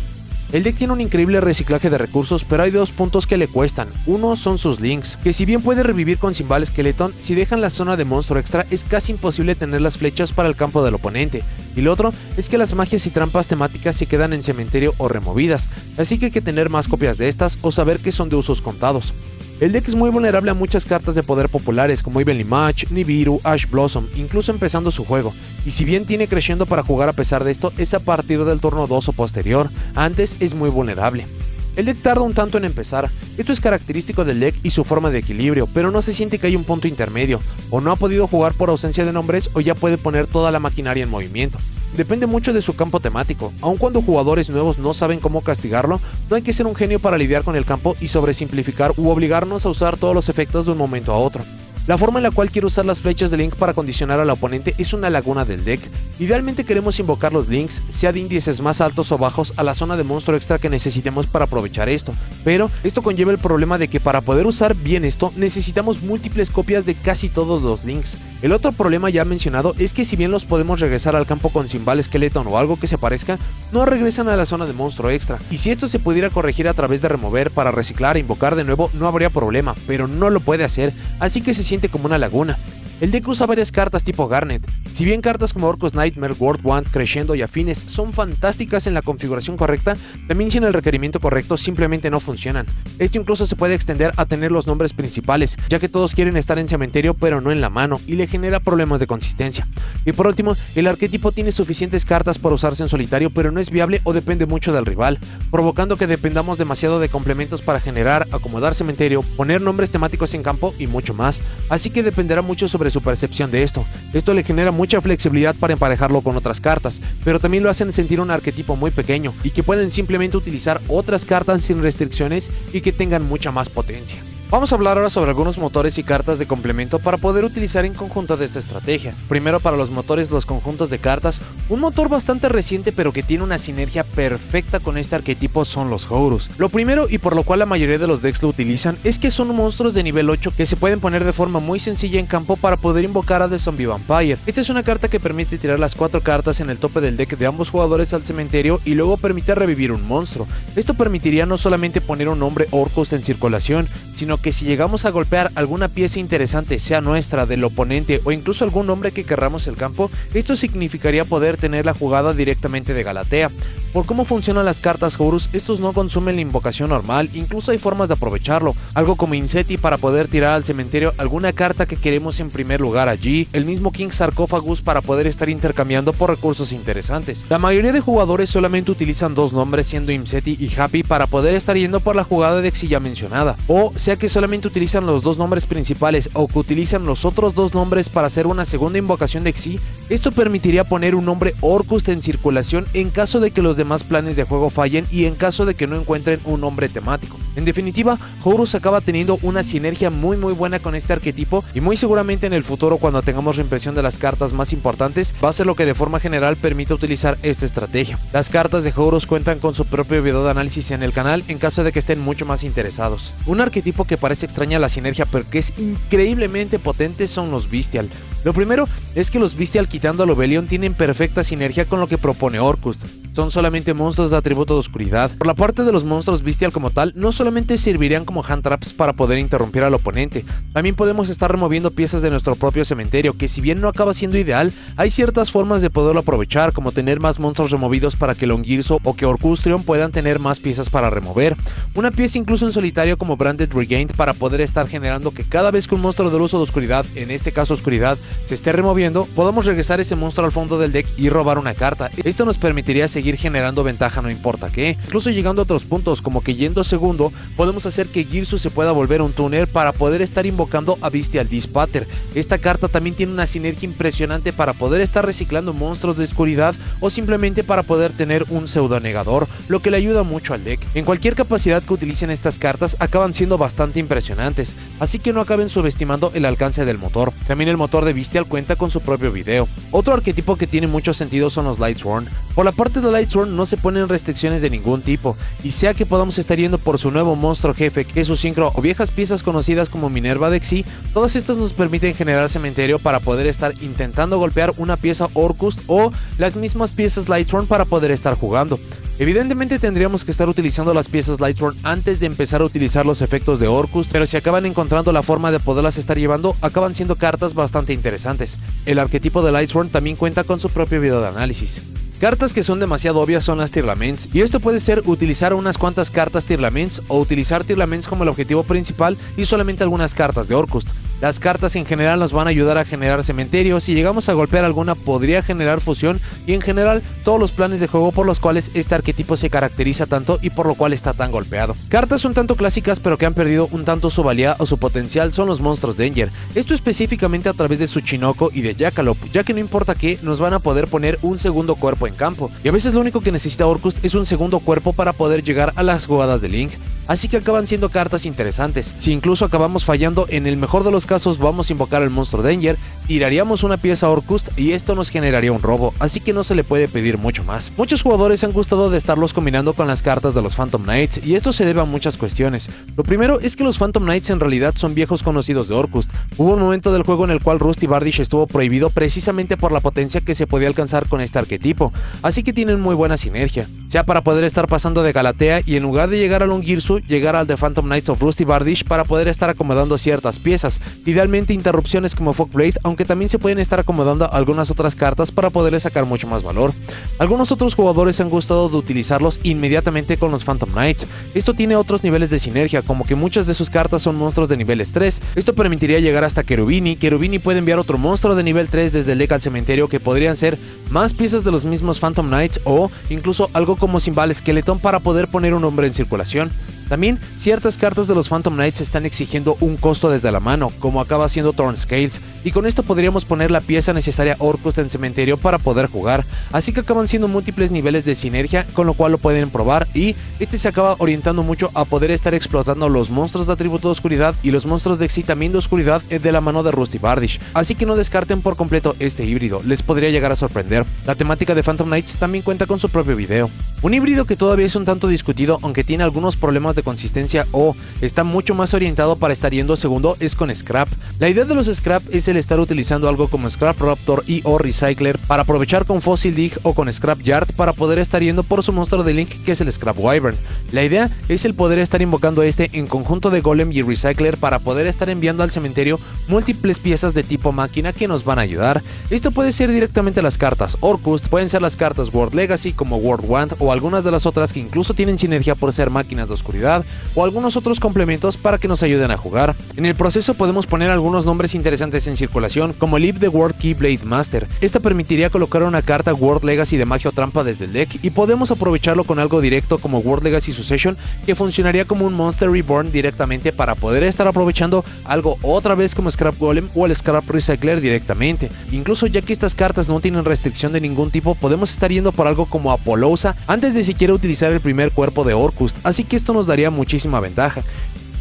El deck tiene un increíble reciclaje de recursos, pero hay dos puntos que le cuestan. Uno son sus links, que si bien puede revivir con Symbal Skeleton, si dejan la zona de monstruo extra es casi imposible tener las flechas para el campo del oponente. Y lo otro es que las magias y trampas temáticas se quedan en cementerio o removidas, así que hay que tener más copias de estas o saber que son de usos contados. El deck es muy vulnerable a muchas cartas de poder populares como Evenly Match, Nibiru, Ash Blossom, incluso empezando su juego, y si bien tiene creciendo para jugar a pesar de esto, es a partir del turno 2 o posterior, antes es muy vulnerable. El deck tarda un tanto en empezar, esto es característico del deck y su forma de equilibrio, pero no se siente que hay un punto intermedio, o no ha podido jugar por ausencia de nombres o ya puede poner toda la maquinaria en movimiento. Depende mucho de su campo temático, aun cuando jugadores nuevos no saben cómo castigarlo, no hay que ser un genio para lidiar con el campo y sobresimplificar u obligarnos a usar todos los efectos de un momento a otro. La forma en la cual quiero usar las flechas de Link para condicionar al oponente es una laguna del deck. Idealmente queremos invocar los Links, sea de índices más altos o bajos, a la zona de monstruo extra que necesitemos para aprovechar esto, pero esto conlleva el problema de que para poder usar bien esto necesitamos múltiples copias de casi todos los Links. El otro problema ya mencionado es que si bien los podemos regresar al campo con Symbal Skeleton o algo que se parezca, no regresan a la zona de monstruo extra, y si esto se pudiera corregir a través de remover para reciclar e invocar de nuevo no habría problema, pero no lo puede hacer, así que se siente como una laguna. El deck usa varias cartas tipo Garnet. Si bien cartas como Orcust Nightmare, World Wand, Crescendo y afines son fantásticas en la configuración correcta, también sin el requerimiento correcto simplemente no funcionan. Esto incluso se puede extender a tener los nombres principales, ya que todos quieren estar en cementerio pero no en la mano, y le genera problemas de consistencia. Y por último, el arquetipo tiene suficientes cartas para usarse en solitario pero no es viable o depende mucho del rival, provocando que dependamos demasiado de complementos para generar, acomodar cementerio, poner nombres temáticos en campo y mucho más, así que dependerá mucho sobre su percepción de esto. Esto le genera mucha flexibilidad para emparejarlo con otras cartas, pero también lo hacen sentir un arquetipo muy pequeño y que pueden simplemente utilizar otras cartas sin restricciones y que tengan mucha más potencia. Vamos a hablar ahora sobre algunos motores y cartas de complemento para poder utilizar en conjunto de esta estrategia. Primero, para los motores, los conjuntos de cartas, un motor bastante reciente pero que tiene una sinergia perfecta con este arquetipo son los Horus. Lo primero, y por lo cual la mayoría de los decks lo utilizan, es que son monstruos de nivel 8 que se pueden poner de forma muy sencilla en campo para poder invocar a The Zombie Vampire. Esta es una carta que permite tirar las 4 cartas en el tope del deck de ambos jugadores al cementerio y luego permite revivir un monstruo. Esto permitiría no solamente poner un nombre Orcust en circulación, sino que si llegamos a golpear alguna pieza interesante, sea nuestra, del oponente o incluso algún nombre que querramos el campo, esto significaría poder tener la jugada directamente de Galatea. Por cómo funcionan las cartas Horus, estos no consumen la invocación normal, incluso hay formas de aprovecharlo, algo como Inseti para poder tirar al cementerio alguna carta que queremos en primer lugar allí, el mismo King Sarcophagus para poder estar intercambiando por recursos interesantes. La mayoría de jugadores solamente utilizan dos nombres, siendo Inseti y Happy, para poder estar yendo por la jugada de Xyz ya mencionada, o sea que solamente utilizan los dos nombres principales o que utilizan los otros dos nombres para hacer una segunda invocación de Xyz. Esto permitiría poner un nombre Orcust en circulación en caso de que los demás planes de juego fallen y en caso de que no encuentren un nombre temático. En definitiva, Horus acaba teniendo una sinergia muy buena con este arquetipo y muy seguramente en el futuro, cuando tengamos reimpresión de las cartas más importantes, va a ser lo que de forma general permita utilizar esta estrategia. Las cartas de Horus cuentan con su propio video de análisis en el canal en caso de que estén mucho más interesados. Un arquetipo que parece extraña la sinergia pero que es increíblemente potente son los Bystial. Lo primero es que los Bystial, quitando a Lobelion, tienen perfecta sinergia con lo que propone Orcust. Son solamente monstruos de atributo de oscuridad. Por la parte de los monstruos Bystial como tal, no solamente servirían como hand traps para poder interrumpir al oponente, también podemos estar removiendo piezas de nuestro propio cementerio, que si bien no acaba siendo ideal, hay ciertas formas de poderlo aprovechar, como tener más monstruos removidos para que Longirso o que Orcustrion puedan tener más piezas para remover. Una pieza incluso en solitario como Branded Regained para poder estar generando que cada vez que un monstruo del uso de oscuridad, en este caso oscuridad, se esté removiendo, podamos regresar ese monstruo al fondo del deck y robar una carta. Esto nos permitiría seguir generando ventaja no importa qué, incluso llegando a otros puntos como que yendo segundo podemos hacer que Girsu se pueda volver un tuner para poder estar invocando a Bystial Dispater. Esta carta también tiene una sinergia impresionante para poder estar reciclando monstruos de oscuridad o simplemente para poder tener un pseudo negador, lo que le ayuda mucho al deck. En cualquier capacidad que utilicen estas cartas acaban siendo bastante impresionantes, así que no acaben subestimando el alcance del motor. También el motor de Bystial cuenta con su propio video. Otro arquetipo que tiene mucho sentido son los Lightsworn. Por la parte de Lightsworn no se ponen restricciones de ningún tipo, y sea que podamos estar yendo por su nuevo monstruo jefe, que es su sincro o viejas piezas conocidas como Minerva de Xyz, todas estas nos permiten generar cementerio para poder estar intentando golpear una pieza Orcust o las mismas piezas Lightsworn para poder estar jugando. Evidentemente tendríamos que estar utilizando las piezas Lightsworn antes de empezar a utilizar los efectos de Orcust, pero si acaban encontrando la forma de poderlas estar llevando, acaban siendo cartas bastante interesantes. El arquetipo de Lightsworn también cuenta con su propio video de análisis. Cartas que son demasiado obvias son las Tearlaments, y esto puede ser utilizar unas cuantas cartas Tearlaments o utilizar Tearlaments como el objetivo principal y solamente algunas cartas de Orcust. Las cartas en general nos van a ayudar a generar cementerio, si llegamos a golpear alguna podría generar fusión y en general todos los planes de juego por los cuales este arquetipo se caracteriza tanto y por lo cual está tan golpeado. Cartas un tanto clásicas pero que han perdido un tanto su valía o su potencial son los monstruos Danger, esto específicamente a través de Tsuchinoko y de Jackalope, ya que no importa qué, nos van a poder poner un segundo cuerpo en campo, y a veces lo único que necesita Orcust es un segundo cuerpo para poder llegar a las jugadas de Link. Así que acaban siendo cartas interesantes. Si incluso acabamos fallando, en el mejor de los casos vamos a invocar al monstruo Danger, tiraríamos una pieza Orcust y esto nos generaría un robo, así que no se le puede pedir mucho más. Muchos jugadores han gustado de estarlos combinando con las cartas de los Phantom Knights y esto se debe a muchas cuestiones. Lo primero es que los Phantom Knights en realidad son viejos conocidos de Orcust. Hubo un momento del juego en el cual Rusty Bardish estuvo prohibido precisamente por la potencia que se podía alcanzar con este arquetipo, así que tienen muy buena sinergia, sea para poder estar pasando de Galatea y en lugar de llegar a Longirsu, llegar al The Phantom Knights of Rusty Bardish para poder estar acomodando ciertas piezas, idealmente interrupciones como Fogblade, aunque también se pueden estar acomodando algunas otras cartas para poderle sacar mucho más valor. Algunos otros jugadores han gustado de utilizarlos inmediatamente con los Phantom Knights. Esto tiene otros niveles de sinergia, como que muchas de sus cartas son monstruos de niveles 3. Esto permitiría llegar hasta Cherubini. Cherubini puede enviar otro monstruo de nivel 3 desde el deck al cementerio, que podrían ser más piezas de los mismos Phantom Knights o incluso algo como Symbal Skeleton para poder poner un hombre en circulación. También, ciertas cartas de los Phantom Knights están exigiendo un costo desde la mano, como acaba siendo Thorn Scales. y con esto podríamos poner la pieza necesaria Orcust en cementerio para poder jugar, así que acaban siendo múltiples niveles de sinergia, con lo cual lo pueden probar, y este se acaba orientando mucho a poder estar explotando los monstruos de atributo de oscuridad y los monstruos de excitamiento de oscuridad de la mano de Rusty Bardish, así que no descarten por completo este híbrido, les podría llegar a sorprender. La temática de Phantom Knights también cuenta con su propio video. Un híbrido que todavía es un tanto discutido, aunque tiene algunos problemas de consistencia o está mucho más orientado para estar yendo segundo, es con Scrap. La idea de los Scrap es el estar utilizando algo como Scrap Raptor y o Recycler para aprovechar con Fossil Dig o con Scrap Yard para poder estar yendo por su monstruo de Link, que es el Scrap Wyvern. La idea es el poder estar invocando este en conjunto de Golem y Recycler para poder estar enviando al cementerio múltiples piezas de tipo máquina que nos van a ayudar. Esto puede ser directamente las cartas Orcust, pueden ser las cartas World Legacy como World Wand o algunas de las otras que incluso tienen sinergia por ser máquinas de oscuridad, o algunos otros complementos para que nos ayuden a jugar. En el proceso podemos poner algunos nombres interesantes en circulación, como el Leap the World Keyblade Master. Esta permitiría colocar una carta World Legacy de magia o trampa desde el deck, y podemos aprovecharlo con algo directo como World Legacy Succession, que funcionaría como un Monster Reborn directamente para poder estar aprovechando algo otra vez como Scrap Golem o el Scrap Recycler directamente. Incluso ya que estas cartas no tienen restricción de ningún tipo, podemos estar yendo por algo como Apollousa antes de siquiera utilizar el primer cuerpo de Orcust, así que esto nos daría muchísima ventaja.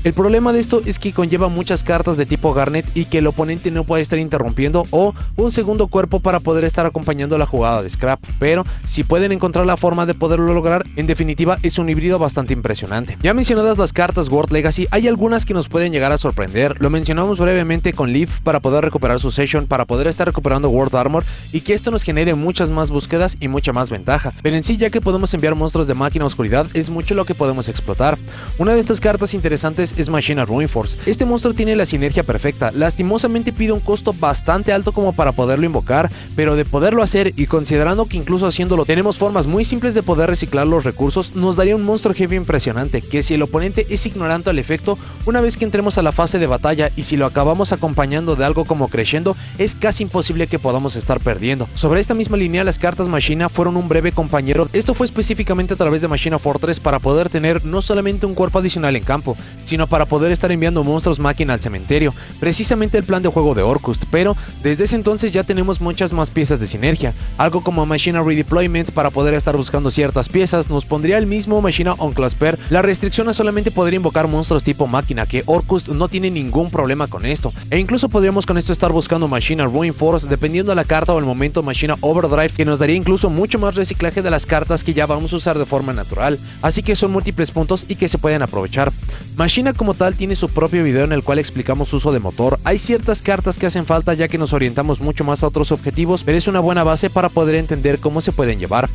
El problema de esto es que conlleva muchas cartas de tipo Garnet y que el oponente no puede estar interrumpiendo o un segundo cuerpo para poder estar acompañando la jugada de Scrap, pero si pueden encontrar la forma de poderlo lograr, en definitiva es un híbrido bastante impresionante. Ya mencionadas las cartas World Legacy, hay algunas que nos pueden llegar a sorprender. Lo mencionamos brevemente con Leaf para poder recuperar su Session, para poder estar recuperando World Armor y que esto nos genere muchas más búsquedas y mucha más ventaja, pero en sí, ya que podemos enviar monstruos de máquina oscuridad, es mucho lo que podemos explotar. Una de estas cartas interesantes es Machina Ruin Force. Este monstruo tiene la sinergia perfecta, lastimosamente pide un costo bastante alto como para poderlo invocar, pero de poderlo hacer y considerando que incluso haciéndolo tenemos formas muy simples de poder reciclar los recursos, nos daría un monstruo heavy impresionante, que si el oponente es ignorante al efecto, una vez que entremos a la fase de batalla y si lo acabamos acompañando de algo como Crescendo, es casi imposible que podamos estar perdiendo. Sobre esta misma línea, las cartas Machina fueron un breve compañero. Esto fue específicamente a través de Machina Fortress para poder tener no solamente un cuerpo adicional en campo, sino para poder estar enviando monstruos máquina al cementerio, precisamente el plan de juego de Orcust, pero desde ese entonces ya tenemos muchas más piezas de sinergia, algo como Machina Redeployment para poder estar buscando ciertas piezas, nos pondría el mismo Machina Unclasper, la restricción a solamente poder invocar monstruos tipo máquina, que Orcust no tiene ningún problema con esto, e incluso podríamos con esto estar buscando Machina Ruin Force dependiendo de la carta o el momento, Machina Overdrive, que nos daría incluso mucho más reciclaje de las cartas que ya vamos a usar de forma natural, así que son múltiples puntos y que se pueden aprovechar. Machina como tal tiene su propio video en el cual explicamos su uso de motor. Hay ciertas cartas que hacen falta ya que nos orientamos mucho más a otros objetivos, pero es una buena base para poder entender cómo se pueden llevar.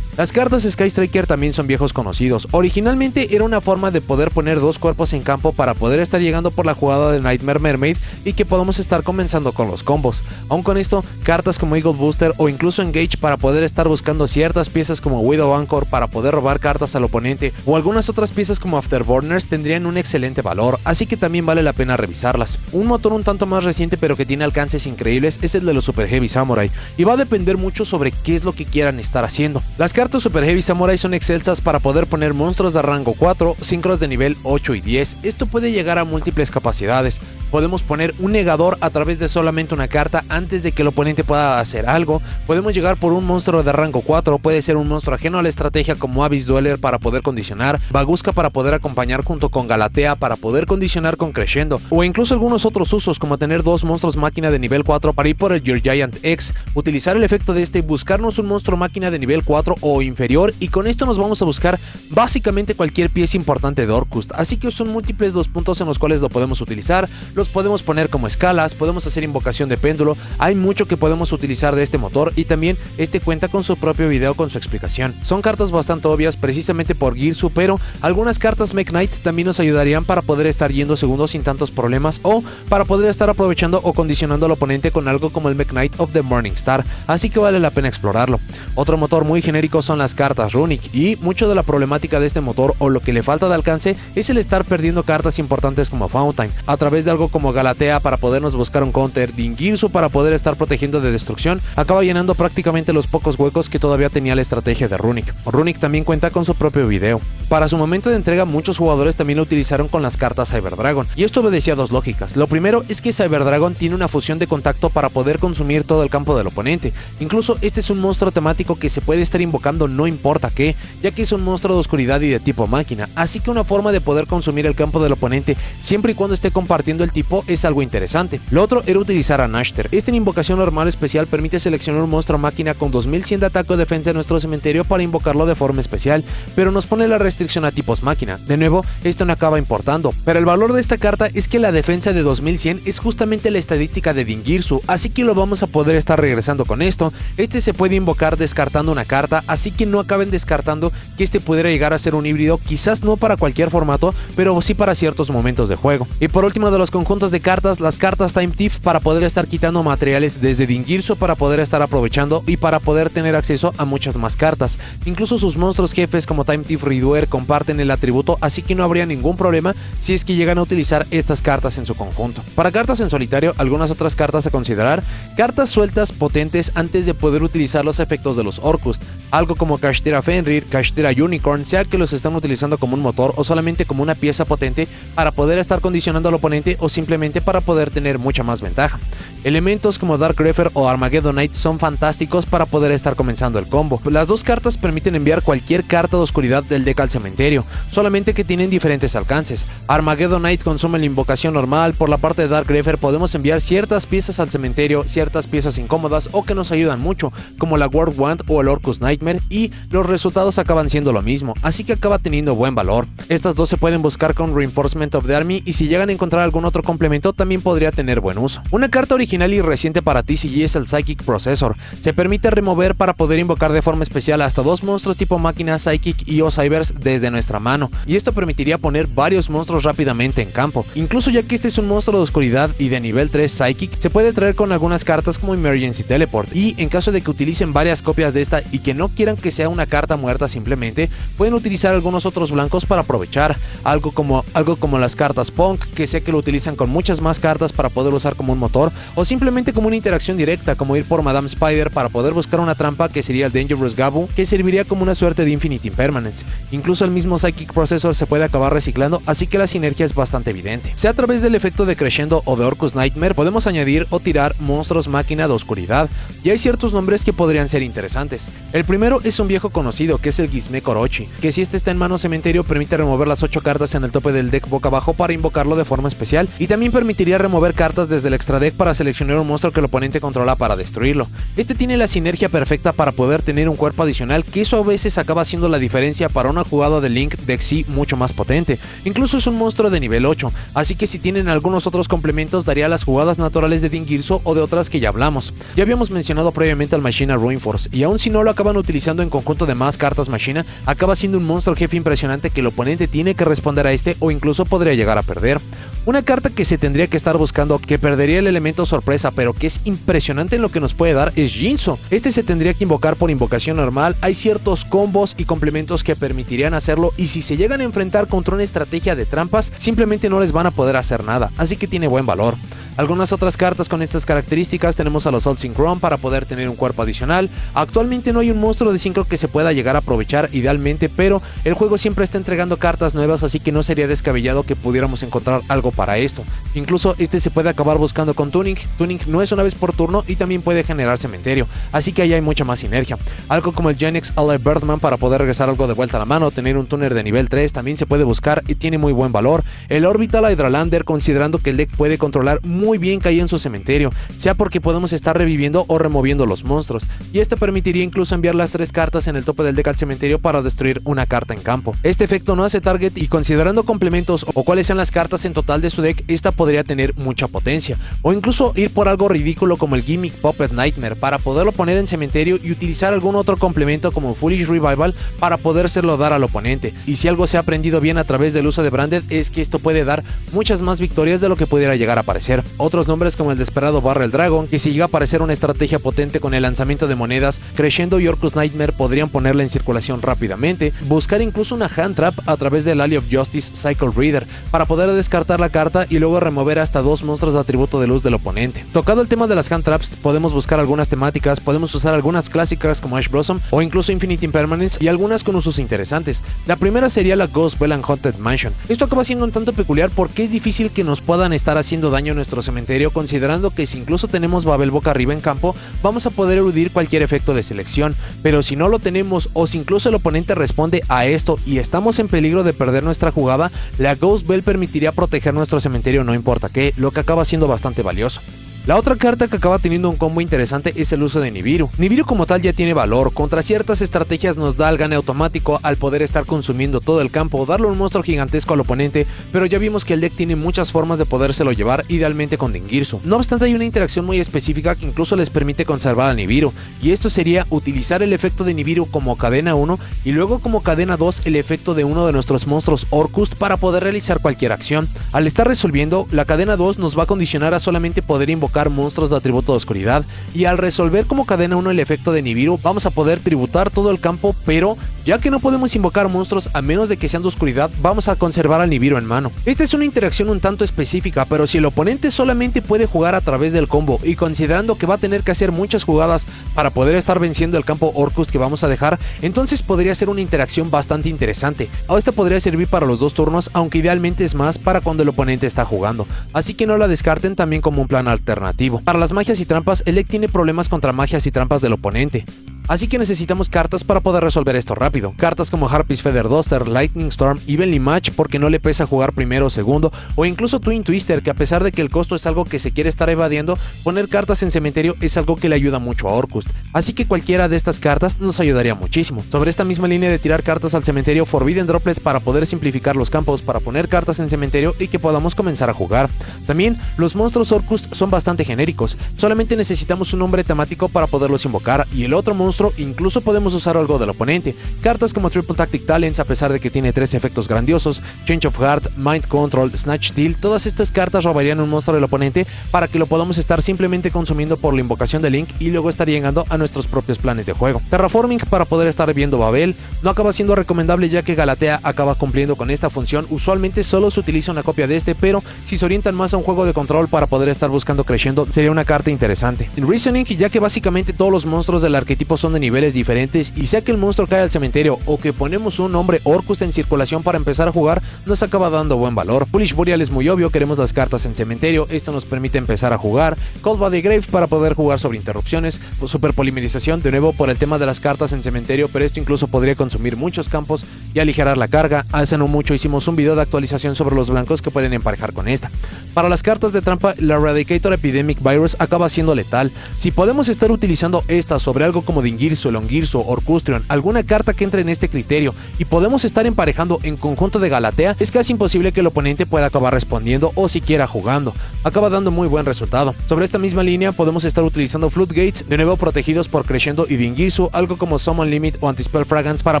Las cartas Sky Striker también son viejos conocidos. Originalmente era una forma de poder poner dos cuerpos en campo para poder estar llegando por la jugada de Nightmare Mermaid y que podamos estar comenzando con los combos. Aun con esto, cartas como Eagle Booster o incluso Engage para poder estar buscando ciertas piezas como Widow Anchor para poder robar cartas al oponente o algunas otras piezas como Afterburners tendrían un excelente valor, así que también vale la pena revisarlas. Un motor un tanto más reciente pero que tiene alcances increíbles es el de los Super Heavy Samurai y va a depender mucho sobre qué es lo que quieran estar haciendo. Las cartas Super Heavy Samurai son excelsas para poder poner monstruos de rango 4, sincros de nivel 8 y 10. Esto puede llegar a múltiples capacidades. Podemos poner un negador a través de solamente una carta antes de que el oponente pueda hacer algo. Podemos llegar por un monstruo de rango 4, puede ser un monstruo ajeno a la estrategia como Abyss Dweller para poder condicionar, Baguska para poder acompañar junto con Galatea para poder condicionar con Crescendo, o incluso algunos otros usos como tener dos monstruos máquina de nivel 4 para ir por el Your Giant X, utilizar el efecto de este y buscarnos un monstruo máquina de nivel 4 o inferior, y con esto nos vamos a buscar básicamente cualquier pieza importante de Orcust, así que son múltiples los puntos en los cuales lo podemos utilizar. Los podemos poner como escalas, podemos hacer invocación de péndulo, hay mucho que podemos utilizar de este motor y también este cuenta con su propio video con su explicación. Son cartas bastante obvias precisamente por Girsu, pero algunas cartas Mech Knight también nos ayudarían para poder estar yendo segundos sin tantos problemas o para poder estar aprovechando o condicionando al oponente con algo como el Mech Knight of the Morning Star, así que vale la pena explorarlo. Otro motor muy genérico son las cartas Runic, y mucho de la problemática de este motor o lo que le falta de alcance es el estar perdiendo cartas importantes como Fountain a través de algo como Galatea para podernos buscar un counter, Dingirsu para poder estar protegiendo de destrucción, acaba llenando prácticamente los pocos huecos que todavía tenía la estrategia de Runic. Runic también cuenta con su propio video. Para su momento de entrega, muchos jugadores también lo utilizaron con las cartas Cyber Dragon, y esto obedecía a dos lógicas. Lo primero es que Cyber Dragon tiene una fusión de contacto para poder consumir todo el campo del oponente. Incluso este es un monstruo temático que se puede estar invocando no importa qué, ya que es un monstruo de oscuridad y de tipo máquina, así que una forma de poder consumir el campo del oponente siempre y cuando esté compartiendo el tipo es algo interesante. Lo otro era utilizar a Nashter. Este en invocación normal especial permite seleccionar un monstruo máquina con 2100 de ataque o defensa en nuestro cementerio para invocarlo de forma especial, pero nos pone la restricción a tipos máquina. De nuevo, esto no acaba importando, pero el valor de esta carta es que la defensa de 2100 es justamente la estadística de Dingirsu, así que lo vamos a poder estar regresando con esto. Este se puede invocar descartando una carta, así que no acaben descartando que este pudiera llegar a ser un híbrido, quizás no para cualquier formato, pero sí para ciertos momentos de juego. Y por último, de los conjuntos de cartas, las cartas Time Thief para poder estar quitando materiales desde Dingirsu para poder estar aprovechando y para poder tener acceso a muchas más cartas. Incluso sus monstruos jefes como Time Thief Redoer comparten el atributo, así que no habría ningún problema si es que llegan a utilizar estas cartas en su conjunto. Para cartas en solitario, algunas otras cartas a considerar: cartas sueltas potentes antes de poder utilizar los efectos de los Orcust, algo como Kashtira Fenrir, Kashtira Unicorn, sea que los están utilizando como un motor o solamente como una pieza potente para poder estar condicionando al oponente o simplemente para poder tener mucha más ventaja. Elementos como Dark Refer o Armageddon Knight son fantásticos para poder estar comenzando el combo. Las dos cartas permiten enviar cualquier carta de oscuridad del deck al cementerio, solamente que tienen diferentes alcances. Armageddon Knight consume la invocación normal, por la parte de Dark Refer podemos enviar ciertas piezas al cementerio, ciertas piezas incómodas o que nos ayudan mucho, como la World Wand o el Orcus Nightmare, y los resultados acaban siendo lo mismo, así que acaba teniendo buen valor. Estas dos se pueden buscar con Reinforcement of the Army, y si llegan a encontrar algún otro complemento también podría tener buen uso. Una carta original y reciente para TCG es el Psychic Processor. Se permite remover para poder invocar de forma especial hasta dos monstruos tipo máquina Psychic y o Cybers desde nuestra mano, y esto permitiría poner varios monstruos rápidamente en campo. Incluso ya que este es un monstruo de oscuridad y de nivel 3 Psychic, se puede traer con algunas cartas como Emergency Teleport, y en caso de que utilicen varias copias de esta y que no quieran que sea una carta muerta simplemente, pueden utilizar algunos otros blancos para aprovechar, algo como las cartas Punk, que sé que lo utilizan con muchas más cartas para poder usar como un motor, o simplemente como una interacción directa, como ir por Madame Spider para poder buscar una trampa que sería el Dangerous Gabu, que serviría como una suerte de Infinite Impermanence. Incluso el mismo Psychic Processor se puede acabar reciclando, así que la sinergia es bastante evidente. Sea a través del efecto de Crescendo o de Orcus Nightmare, podemos añadir o tirar monstruos máquina de oscuridad, y hay ciertos nombres que podrían ser interesantes. El primero es un viejo conocido, que es el Gizmek Orochi, que si este está en mano cementerio permite remover las 8 cartas en el tope del deck boca abajo para invocarlo de forma especial, y también permitiría remover cartas desde el extra deck para seleccionar un monstruo que el oponente controla para destruirlo. Este tiene la sinergia perfecta para poder tener un cuerpo adicional, que eso a veces acaba haciendo la diferencia para una jugada de Link de Xyz mucho más potente. Incluso es un monstruo de nivel 8, así que si tienen algunos otros complementos daría las jugadas naturales de Dingirsu o de otras que ya hablamos. Ya habíamos mencionado previamente al Machina Ruinforce, y aun si no lo acaban utilizando en conjunto de más cartas Machina, acaba siendo un monstruo jefe impresionante que el oponente tiene que responder a este o incluso podría llegar a perder. Una carta que se tendría que estar buscando, que perdería el elemento sorpresa, pero que es impresionante en lo que nos puede dar, es Jinzo. Este se tendría que invocar por invocación normal. Hay ciertos combos y complementos que permitirían hacerlo, y si se llegan a enfrentar contra una estrategia de trampas, simplemente no les van a poder hacer nada, así que tiene buen valor. Algunas otras cartas con estas características tenemos a los All Synchron para poder tener un cuerpo adicional. Actualmente no hay un monstruo de Synchro que se pueda llegar a aprovechar idealmente, pero el juego siempre está entregando cartas nuevas, así que no sería descabellado que pudiéramos encontrar algo para esto. Incluso este se puede acabar buscando con Tuning. Tuning no es una vez por turno y también puede generar cementerio, así que ahí hay mucha más sinergia. Algo como el Genex Ally Birdman para poder regresar algo de vuelta a la mano, tener un tuner de nivel 3 también se puede buscar y tiene muy buen valor. El Orbital Hydralander, considerando que el deck puede controlar muy bien caer en su cementerio, sea porque podemos estar reviviendo o removiendo los monstruos, y este permitiría incluso enviar las 3 cartas en el tope del deck al cementerio para destruir una carta en campo. Este efecto no hace target, y considerando complementos o cuáles sean las cartas en total de su deck, esta podría tener mucha potencia, o incluso ir por algo ridículo como el Gimmick Puppet Nightmare para poderlo poner en cementerio y utilizar algún otro complemento como Foolish Revival para podérselo dar al oponente. Y si algo se ha aprendido bien a través del uso de Branded es que esto puede dar muchas más victorias de lo que pudiera llegar a parecer. Otros nombres como el desesperado Barrel Dragon, que si llega a parecer una estrategia potente con el lanzamiento de monedas, Crescendo y Orcust Nightmare podrían ponerla en circulación rápidamente, buscar incluso una hand trap a través del Alley of Justice Cycle Reader para poder descartar la carta y luego remover hasta 2 monstruos de atributo de luz del oponente. Tocado el tema de las hand traps, podemos buscar algunas temáticas, podemos usar algunas clásicas como Ash Blossom o incluso Infinite Impermanence y algunas con usos interesantes. La primera sería la Ghost Bell and Haunted Mansion. Esto acaba siendo un tanto peculiar porque es difícil que nos puedan estar haciendo daño a nuestro cementerio, considerando que si incluso tenemos Babel boca arriba en campo, vamos a poder eludir cualquier efecto de selección, pero si no lo tenemos o si incluso el oponente responde a esto y estamos en peligro de perder nuestra jugada, la Ghost Bell permitiría proteger nuestro cementerio no importa qué, lo que acaba siendo bastante valioso. La otra carta que acaba teniendo un combo interesante es el uso de Nibiru. Nibiru como tal ya tiene valor, contra ciertas estrategias nos da el gane automático al poder estar consumiendo todo el campo o darle un monstruo gigantesco al oponente, pero ya vimos que el deck tiene muchas formas de podérselo llevar, idealmente con Dingirsu. No obstante, hay una interacción muy específica que incluso les permite conservar a Nibiru, y esto sería utilizar el efecto de Nibiru como cadena 1 y luego como cadena 2 el efecto de uno de nuestros monstruos Orcust para poder realizar cualquier acción. Al estar resolviendo, la cadena 2 nos va a condicionar a solamente poder invocar monstruos de atributo de oscuridad, y al resolver como cadena 1 el efecto de Nibiru vamos a poder tributar todo el campo, pero ya que no podemos invocar monstruos a menos de que sean de oscuridad, vamos a conservar al Nibiru en mano. Esta es una interacción un tanto específica, pero si el oponente solamente puede jugar a través del combo y considerando que va a tener que hacer muchas jugadas para poder estar venciendo el campo Orcust que vamos a dejar, entonces podría ser una interacción bastante interesante. O esta podría servir para los 2 turnos, aunque idealmente es más para cuando el oponente está jugando, así que no la descarten también como un plan alternativo. Para las magias y trampas, el deck tiene problemas contra magias y trampas del oponente, así que necesitamos cartas para poder resolver esto rápido. Cartas como Harpy's Feather Duster, Lightning Storm, Evenly Match porque no le pesa jugar primero o segundo, o incluso Twin Twister, que a pesar de que el costo es algo que se quiere estar evadiendo, poner cartas en cementerio es algo que le ayuda mucho a Orcust, así que cualquiera de estas cartas nos ayudaría muchísimo. Sobre esta misma línea de tirar cartas al cementerio, Forbidden Droplet para poder simplificar los campos, para poner cartas en cementerio y que podamos comenzar a jugar. También los monstruos Orcust son bastante genéricos, solamente necesitamos un nombre temático para poderlos invocar y el otro monstruo incluso podemos usar algo del oponente. Cartas como Triple Tactic Talents, a pesar de que tiene 3 efectos grandiosos, Change of Heart, Mind Control, Snatch Steal, todas estas cartas robarían un monstruo del oponente para que lo podamos estar simplemente consumiendo por la invocación de Link y luego estar llegando a nuestros propios planes de juego. Terraforming para poder estar viendo Babel no acaba siendo recomendable ya que Galatea acaba cumpliendo con esta función, usualmente solo se utiliza una copia de este, pero si se orientan más a un juego de control para poder estar buscando Crescendo sería una carta interesante. Reasoning, ya que básicamente todos los monstruos del arquetipo son de niveles diferentes y sea que el monstruo cae al cementerio o que ponemos un nombre Orcust en circulación para empezar a jugar, nos acaba dando buen valor. Foolish Burial es muy obvio, queremos las cartas en cementerio, esto nos permite empezar a jugar. Cold Body Grave para poder jugar sobre interrupciones. Super Polimerización de nuevo por el tema de las cartas en cementerio, pero esto incluso podría consumir muchos campos y aligerar la carga. Hace no mucho hicimos un video de actualización sobre los blancos que pueden emparejar con esta. Para las cartas de trampa, la Eradicator Epidemic Virus acaba siendo letal. Si podemos estar utilizando esta sobre algo como Dingirsu, Elongirsu, Orcustrion, alguna carta que entre en este criterio y podemos estar emparejando en conjunto de Galatea, es casi imposible que el oponente pueda acabar respondiendo o siquiera jugando. Acaba dando muy buen resultado. Sobre esta misma línea podemos estar utilizando Floodgates, de nuevo protegidos por Crescendo y Dingirsu, algo como Summon Limit o Anti-Spell Fragrance para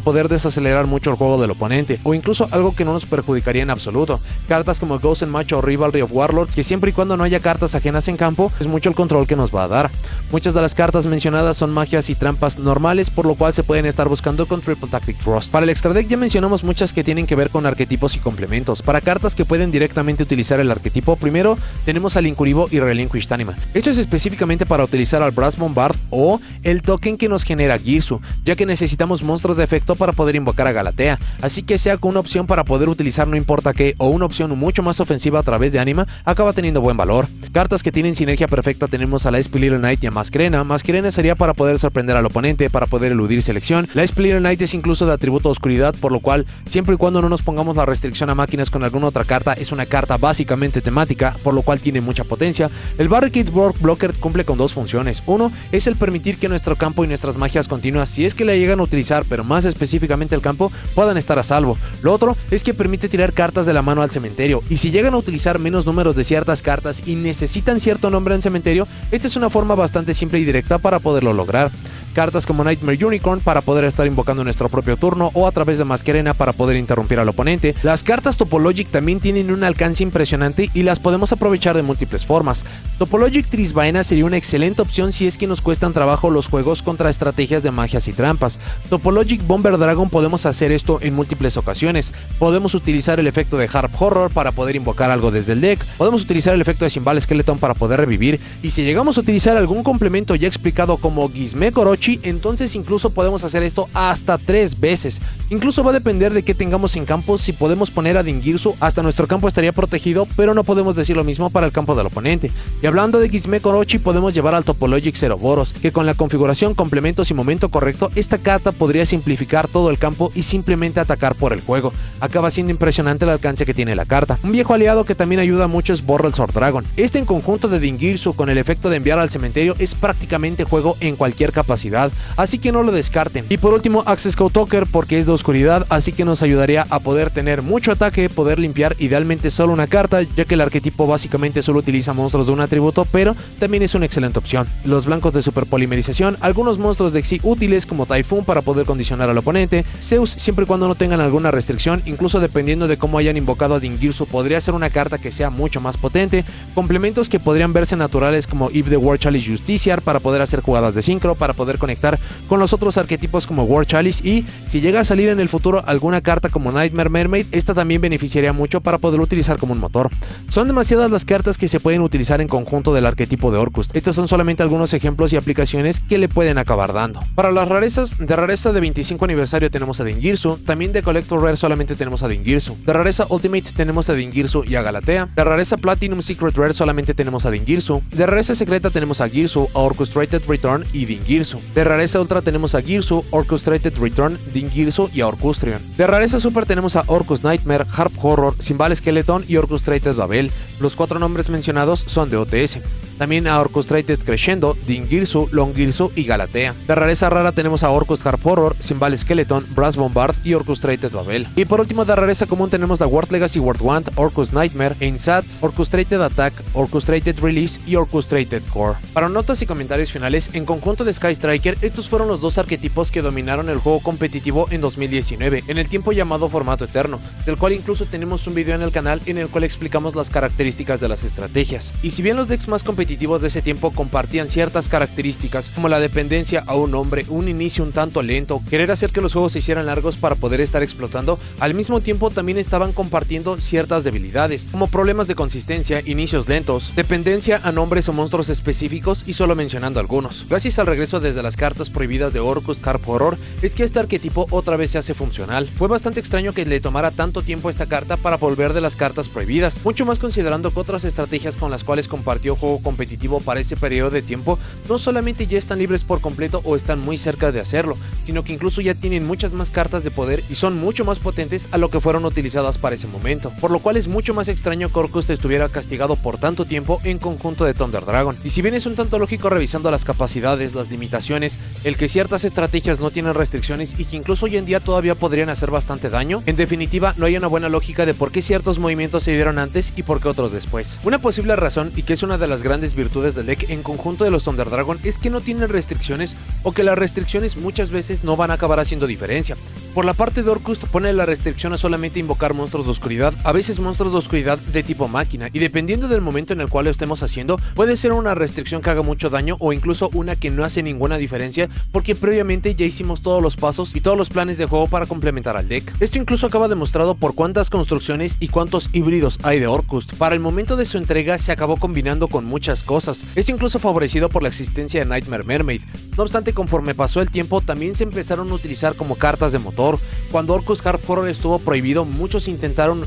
poder desacelerar mucho el juego del oponente, o incluso algo que no nos perjudicaría en absoluto. Cartas como Ghost and Match o Rivalry of Warlords, que siempre y cuando no haya cartas ajenas en campo, es mucho el control que nos va a dar. Muchas de las cartas mencionadas son magias y trampas normales, por lo cual se pueden estar buscando con Triple Tactic Frost. Para el extra deck ya mencionamos muchas que tienen que ver con arquetipos y complementos. Para cartas que pueden directamente utilizar el arquetipo, primero tenemos al Incuribo y Relinquished Anima. Esto es específicamente para utilizar al Brass Bombard o el token que nos genera Girsu, ya que necesitamos monstruos de efecto para poder invocar a Galatea, así que sea con una opción para poder utilizar no importa qué o una opción mucho más ofensiva a través de Anima, acaba teniendo buen valor. Cartas que tienen sinergia perfecta tenemos a la Split Little Knight y a Masquerena. Masquerena sería para poder sorprender al oponente, para poder eludir selección. La Split Little Knight es incluso de atributo de oscuridad, por lo cual siempre y cuando no nos pongamos la restricción a máquinas con alguna otra carta, es una carta básicamente temática, por lo cual tiene mucha potencia. El Barricade Blocker cumple con 2 funciones. Uno es el permitir que nuestro campo y nuestras magias continuas, si es que la llegan a utilizar, pero más específicamente el campo, puedan estar a salvo. Lo otro es que permite tirar cartas de la mano al cementerio, y si llegan a utilizar menos números de ciertas cartas y necesitan cierto nombre en cementerio, esta es una forma bastante simple y directa para poderlo lograr. cartas como Nightmare Unicorn para poder estar invocando en nuestro propio turno o a través de Masquerena para poder interrumpir al oponente. Las cartas Topologic también tienen un alcance impresionante y las podemos aprovechar de múltiples formas. Topologic Trisvaena sería una excelente opción si es que nos cuestan trabajo los juegos contra estrategias de magias y trampas. Topologic Bomber Dragon podemos hacer esto en múltiples ocasiones. Podemos utilizar el efecto de Harp Horror para poder invocar algo desde el deck, podemos utilizar el efecto de Symbal Skeleton para poder revivir, y si llegamos a utilizar algún complemento ya explicado como Gizmek Orochi, entonces incluso podemos hacer esto hasta 3 veces. Incluso va a depender de qué tengamos en campo. Si podemos poner a Dingirsu, hasta nuestro campo estaría protegido, pero no podemos decir lo mismo para el campo del oponente. Y hablando de Gizmek Orochi, podemos llevar al Topologic Ceroboros, que con la configuración, complementos y momento correcto, esta carta podría simplificar todo el campo y simplemente atacar por el juego. Acaba siendo impresionante el alcance que tiene la carta. Un viejo aliado que también ayuda mucho es Borrel Sword Dragon. Este en conjunto de Dingirsu con el efecto de enviar al cementerio es prácticamente juego en cualquier capacidad, así que no lo descarten. Y por último, Access Code Talker, porque es de oscuridad, así que nos ayudaría a poder tener mucho ataque, poder limpiar idealmente solo una carta, ya que el arquetipo básicamente solo utiliza monstruos de un atributo, pero también es una excelente opción. Los blancos de superpolimerización, algunos monstruos de Xyz útiles como Typhoon para poder condicionar al oponente, Zeus siempre y cuando no tengan alguna restricción, incluso dependiendo de cómo hayan invocado a Dingirsu podría ser una carta que sea mucho más potente, complementos que podrían verse naturales como Eve the War Chalice Justiciar para poder hacer jugadas de sincro, para poder conectar con los otros arquetipos como War Chalice, y si llega a salir en el futuro alguna carta como Nightmare Mermaid, esta también beneficiaría mucho para poder utilizar como un motor. Son demasiadas las cartas que se pueden utilizar en conjunto del arquetipo de Orcust. Estos son solamente algunos ejemplos y aplicaciones que le pueden acabar dando. Para las rarezas, de rareza de 25 aniversario tenemos a Dingirsu, también de Collector Rare solamente tenemos a Dingirsu. De rareza Ultimate tenemos a Dingirsu y a Galatea. De rareza Platinum Secret Rare solamente tenemos a Dingirsu. De rareza secreta tenemos a Girsu, a Orchestrated Return y Dingirsu. De rareza Ultra tenemos a Girsu, Orchestrated Return, Dingirsu y a Orcustrion. De rareza Super tenemos a Orcus Nightmare, Harp Horror, Symbal Skeleton y Orchestrated Babel. Los 4 nombres mencionados son de OTS. También a Orchestrated Crescendo, Dingirsu, Longirsu y Galatea. De rareza rara tenemos a Orcus Harp Horror, Symbal Skeleton, Brass Bombard y Orchestrated Babel. Y por último, de rareza común tenemos la World Legacy World Wand, Orcus Nightmare, Ainsats, Orchestrated Attack, Orchestrated Release y Orchestrated Core. Para notas y comentarios finales, en conjunto de Sky Striker, estos fueron los 2 arquetipos que dominaron el juego competitivo en 2019, en el tiempo llamado formato eterno, del cual incluso tenemos un video en el canal en el cual explicamos las características de las estrategias. Y si bien los decks más competitivos de ese tiempo compartían ciertas características como la dependencia a un nombre, un inicio un tanto lento, querer hacer que los juegos se hicieran largos para poder estar explotando, al mismo tiempo también estaban compartiendo ciertas debilidades, como problemas de consistencia, inicios lentos, dependencia a nombres o monstruos específicos, y solo mencionando algunos. Gracias al regreso desde las cartas prohibidas de Orcus Harp Horror, es que este arquetipo otra vez se hace funcional. Fue bastante extraño que le tomara tanto tiempo a esta carta para volver de las cartas prohibidas, mucho más considerando que otras estrategias con las cuales compartió juego competitivo para ese periodo de tiempo no solamente ya están libres por completo o están muy cerca de hacerlo, sino que incluso ya tienen muchas más cartas de poder y son mucho más potentes a lo que fueron utilizadas para ese momento, por lo cual es mucho más extraño que Orcust estuviera castigado por tanto tiempo en conjunto de Thunder Dragon. Y si bien es un tanto lógico revisando las capacidades, las limitaciones, el que ciertas estrategias no tienen restricciones y que incluso hoy en día todavía podrían hacer bastante daño, en definitiva no hay una buena lógica de por qué ciertos movimientos se dieron antes y por qué otros después. Una posible razón, y que es una de las grandes virtudes del deck en conjunto de los Thunder Dragon, es que no tienen restricciones, o que las restricciones muchas veces no van a acabar haciendo diferencia. Por la parte de Orcust pone la restricción a solamente invocar monstruos de oscuridad, a veces monstruos de oscuridad de tipo máquina, y dependiendo del momento en el cual lo estemos haciendo, puede ser una restricción que haga mucho daño o incluso una que no hace ninguna diferencia porque previamente ya hicimos todos los pasos y todos los planes de juego para complementar al deck. Esto incluso acaba demostrado por cuántas construcciones y cuántos híbridos hay de Orcust. Para el momento de su entrega se acabó combinando con muchas cosas, esto incluso favorecido por la existencia de Nightmare Mermaid. No obstante, conforme pasó el tiempo también se empezaron a utilizar como cartas de motor. Cuando Orcus Harp Horror estuvo prohibido, muchos intentaron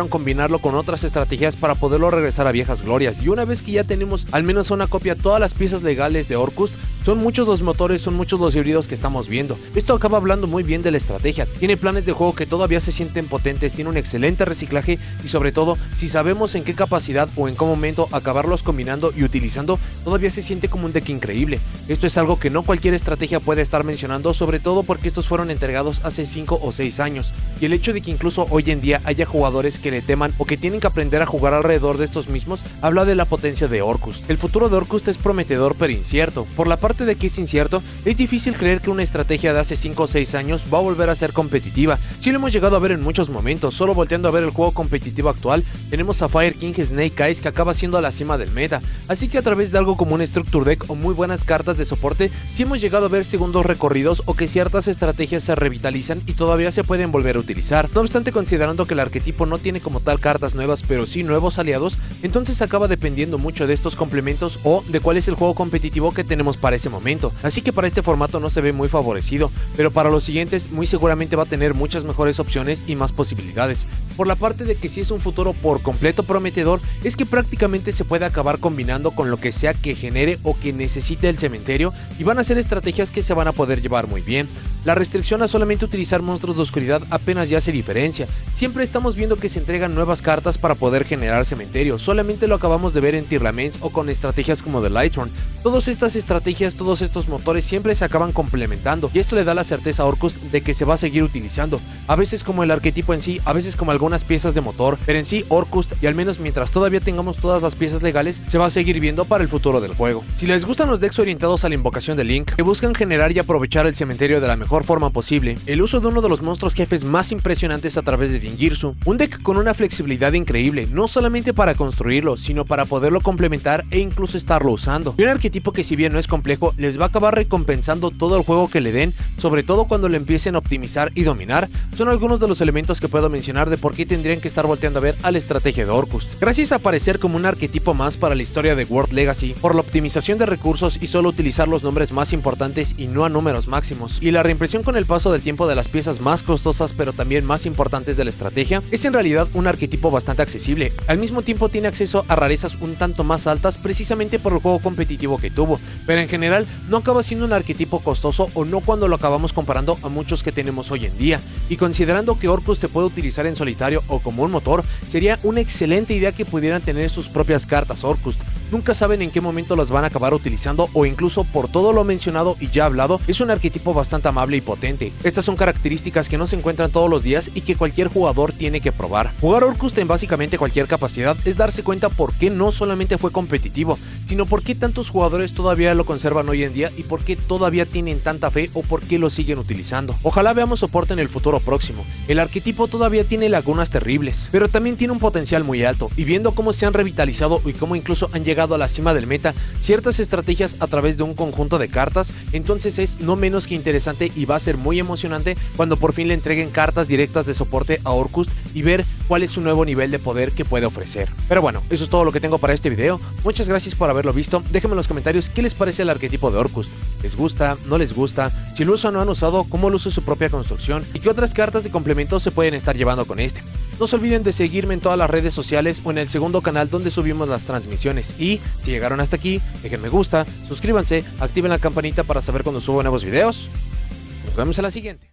combinarlo con otras estrategias para poderlo regresar a viejas glorias, y una vez que ya tenemos al menos una copia todas las piezas legales de Orcust, son muchos los motores, son muchos los híbridos que estamos viendo. Esto acaba hablando muy bien de la estrategia, tiene planes de juego que todavía se sienten potentes, tiene un excelente reciclaje y sobre todo, si sabemos en qué capacidad o en qué momento acabarlos combinando y utilizando, todavía se siente como un deck increíble. Esto es algo que no cualquier estrategia puede estar mencionando, sobre todo porque estos fueron entregados hace 5 o 6 años, y el hecho de que incluso hoy en día haya jugadores que le teman o que tienen que aprender a jugar alrededor de estos mismos, habla de la potencia de Orcust. El futuro de Orcust es prometedor pero incierto. Por la parte aparte de que es incierto, es difícil creer que una estrategia de hace 5 o 6 años va a volver a ser competitiva. Si lo hemos llegado a ver en muchos momentos, solo volteando a ver el juego competitivo actual, tenemos a Fire King Snake Eyes que acaba siendo a la cima del meta, así que a través de algo como un Structure Deck o muy buenas cartas de soporte, sí hemos llegado a ver segundos recorridos o que ciertas estrategias se revitalizan y todavía se pueden volver a utilizar. No obstante, considerando que el arquetipo no tiene como tal cartas nuevas, pero sí nuevos aliados, entonces acaba dependiendo mucho de estos complementos o de cuál es el juego competitivo que tenemos para ese momento, así que para este formato no se ve muy favorecido, pero para los siguientes muy seguramente va a tener muchas mejores opciones y más posibilidades. Por la parte de que si es un futuro por completo prometedor, es que prácticamente se puede acabar combinando con lo que sea que genere o que necesite el cementerio y van a ser estrategias que se van a poder llevar muy bien. La restricción a solamente utilizar monstruos de oscuridad apenas ya hace diferencia. Siempre estamos viendo que se entregan nuevas cartas para poder generar cementerio, solamente lo acabamos de ver en Tier Laments o con estrategias como The Lightrun. Todas estas estrategias, todos estos motores siempre se acaban complementando y esto le da la certeza a Orcust de que se va a seguir utilizando, a veces como el arquetipo en sí, a veces como algunas piezas de motor, pero en sí Orcust, y al menos mientras todavía tengamos todas las piezas legales, se va a seguir viendo para el futuro del juego. Si les gustan los decks orientados a la invocación de Link, que buscan generar y aprovechar el cementerio de la mejor forma posible, el uso de uno de los monstruos jefes más impresionantes a través de Dingirsu, un deck con una flexibilidad increíble, no solamente para construirlo, sino para poderlo complementar e incluso estarlo usando, y un arquetipo que si bien no es complejo, les va a acabar recompensando todo el juego que le den, sobre todo cuando lo empiecen a optimizar y dominar, son algunos de los elementos que puedo mencionar de por qué tendrían que estar volteando a ver a la estrategia de Orcust. Gracias a aparecer como un arquetipo más para la historia de World Legacy, por la optimización de recursos y solo utilizar los nombres más importantes y no a números máximos, y la reimpresión con el paso del tiempo de las piezas más costosas pero también más importantes de la estrategia, es en realidad un arquetipo bastante accesible. Al mismo tiempo tiene acceso a rarezas un tanto más altas precisamente por el juego competitivo que tuvo, pero en general no acaba siendo un arquetipo costoso o no cuando lo acabamos comparando a muchos que tenemos hoy en día, y considerando que Orcust se puede utilizar en solitario o como un motor, sería una excelente idea que pudieran tener sus propias cartas Orcust. Nunca saben en qué momento las van a acabar utilizando o incluso por todo lo mencionado y ya hablado, es un arquetipo bastante amable y potente. Estas son características que no se encuentran todos los días y que cualquier jugador tiene que probar. Jugar Orcust en básicamente cualquier capacidad es darse cuenta por qué no solamente fue competitivo, sino por qué tantos jugadores todavía lo conservan hoy en día y por qué todavía tienen tanta fe o por qué lo siguen utilizando. Ojalá veamos soporte en el futuro próximo. El arquetipo todavía tiene lagunas terribles, pero también tiene un potencial muy alto, y viendo cómo se han revitalizado y cómo incluso han llegado a la cima del meta ciertas estrategias a través de un conjunto de cartas, entonces es no menos que interesante y va a ser muy emocionante cuando por fin le entreguen cartas directas de soporte a Orcust y ver cuál es su nuevo nivel de poder que puede ofrecer. Pero bueno, eso es todo lo que tengo para este video. Muchas gracias por haberlo visto. Déjenme en los comentarios qué les parece el arquetipo de Orcust. ¿Les gusta? ¿No les gusta? Si lo usan o no han usado, cómo lo usa su propia construcción y qué otras cartas de complemento se pueden estar llevando con este. No se olviden de seguirme en todas las redes sociales o en el segundo canal donde subimos las transmisiones. Y si llegaron hasta aquí, dejen me gusta, suscríbanse, activen la campanita para saber cuando subo nuevos videos. Nos vemos en la siguiente.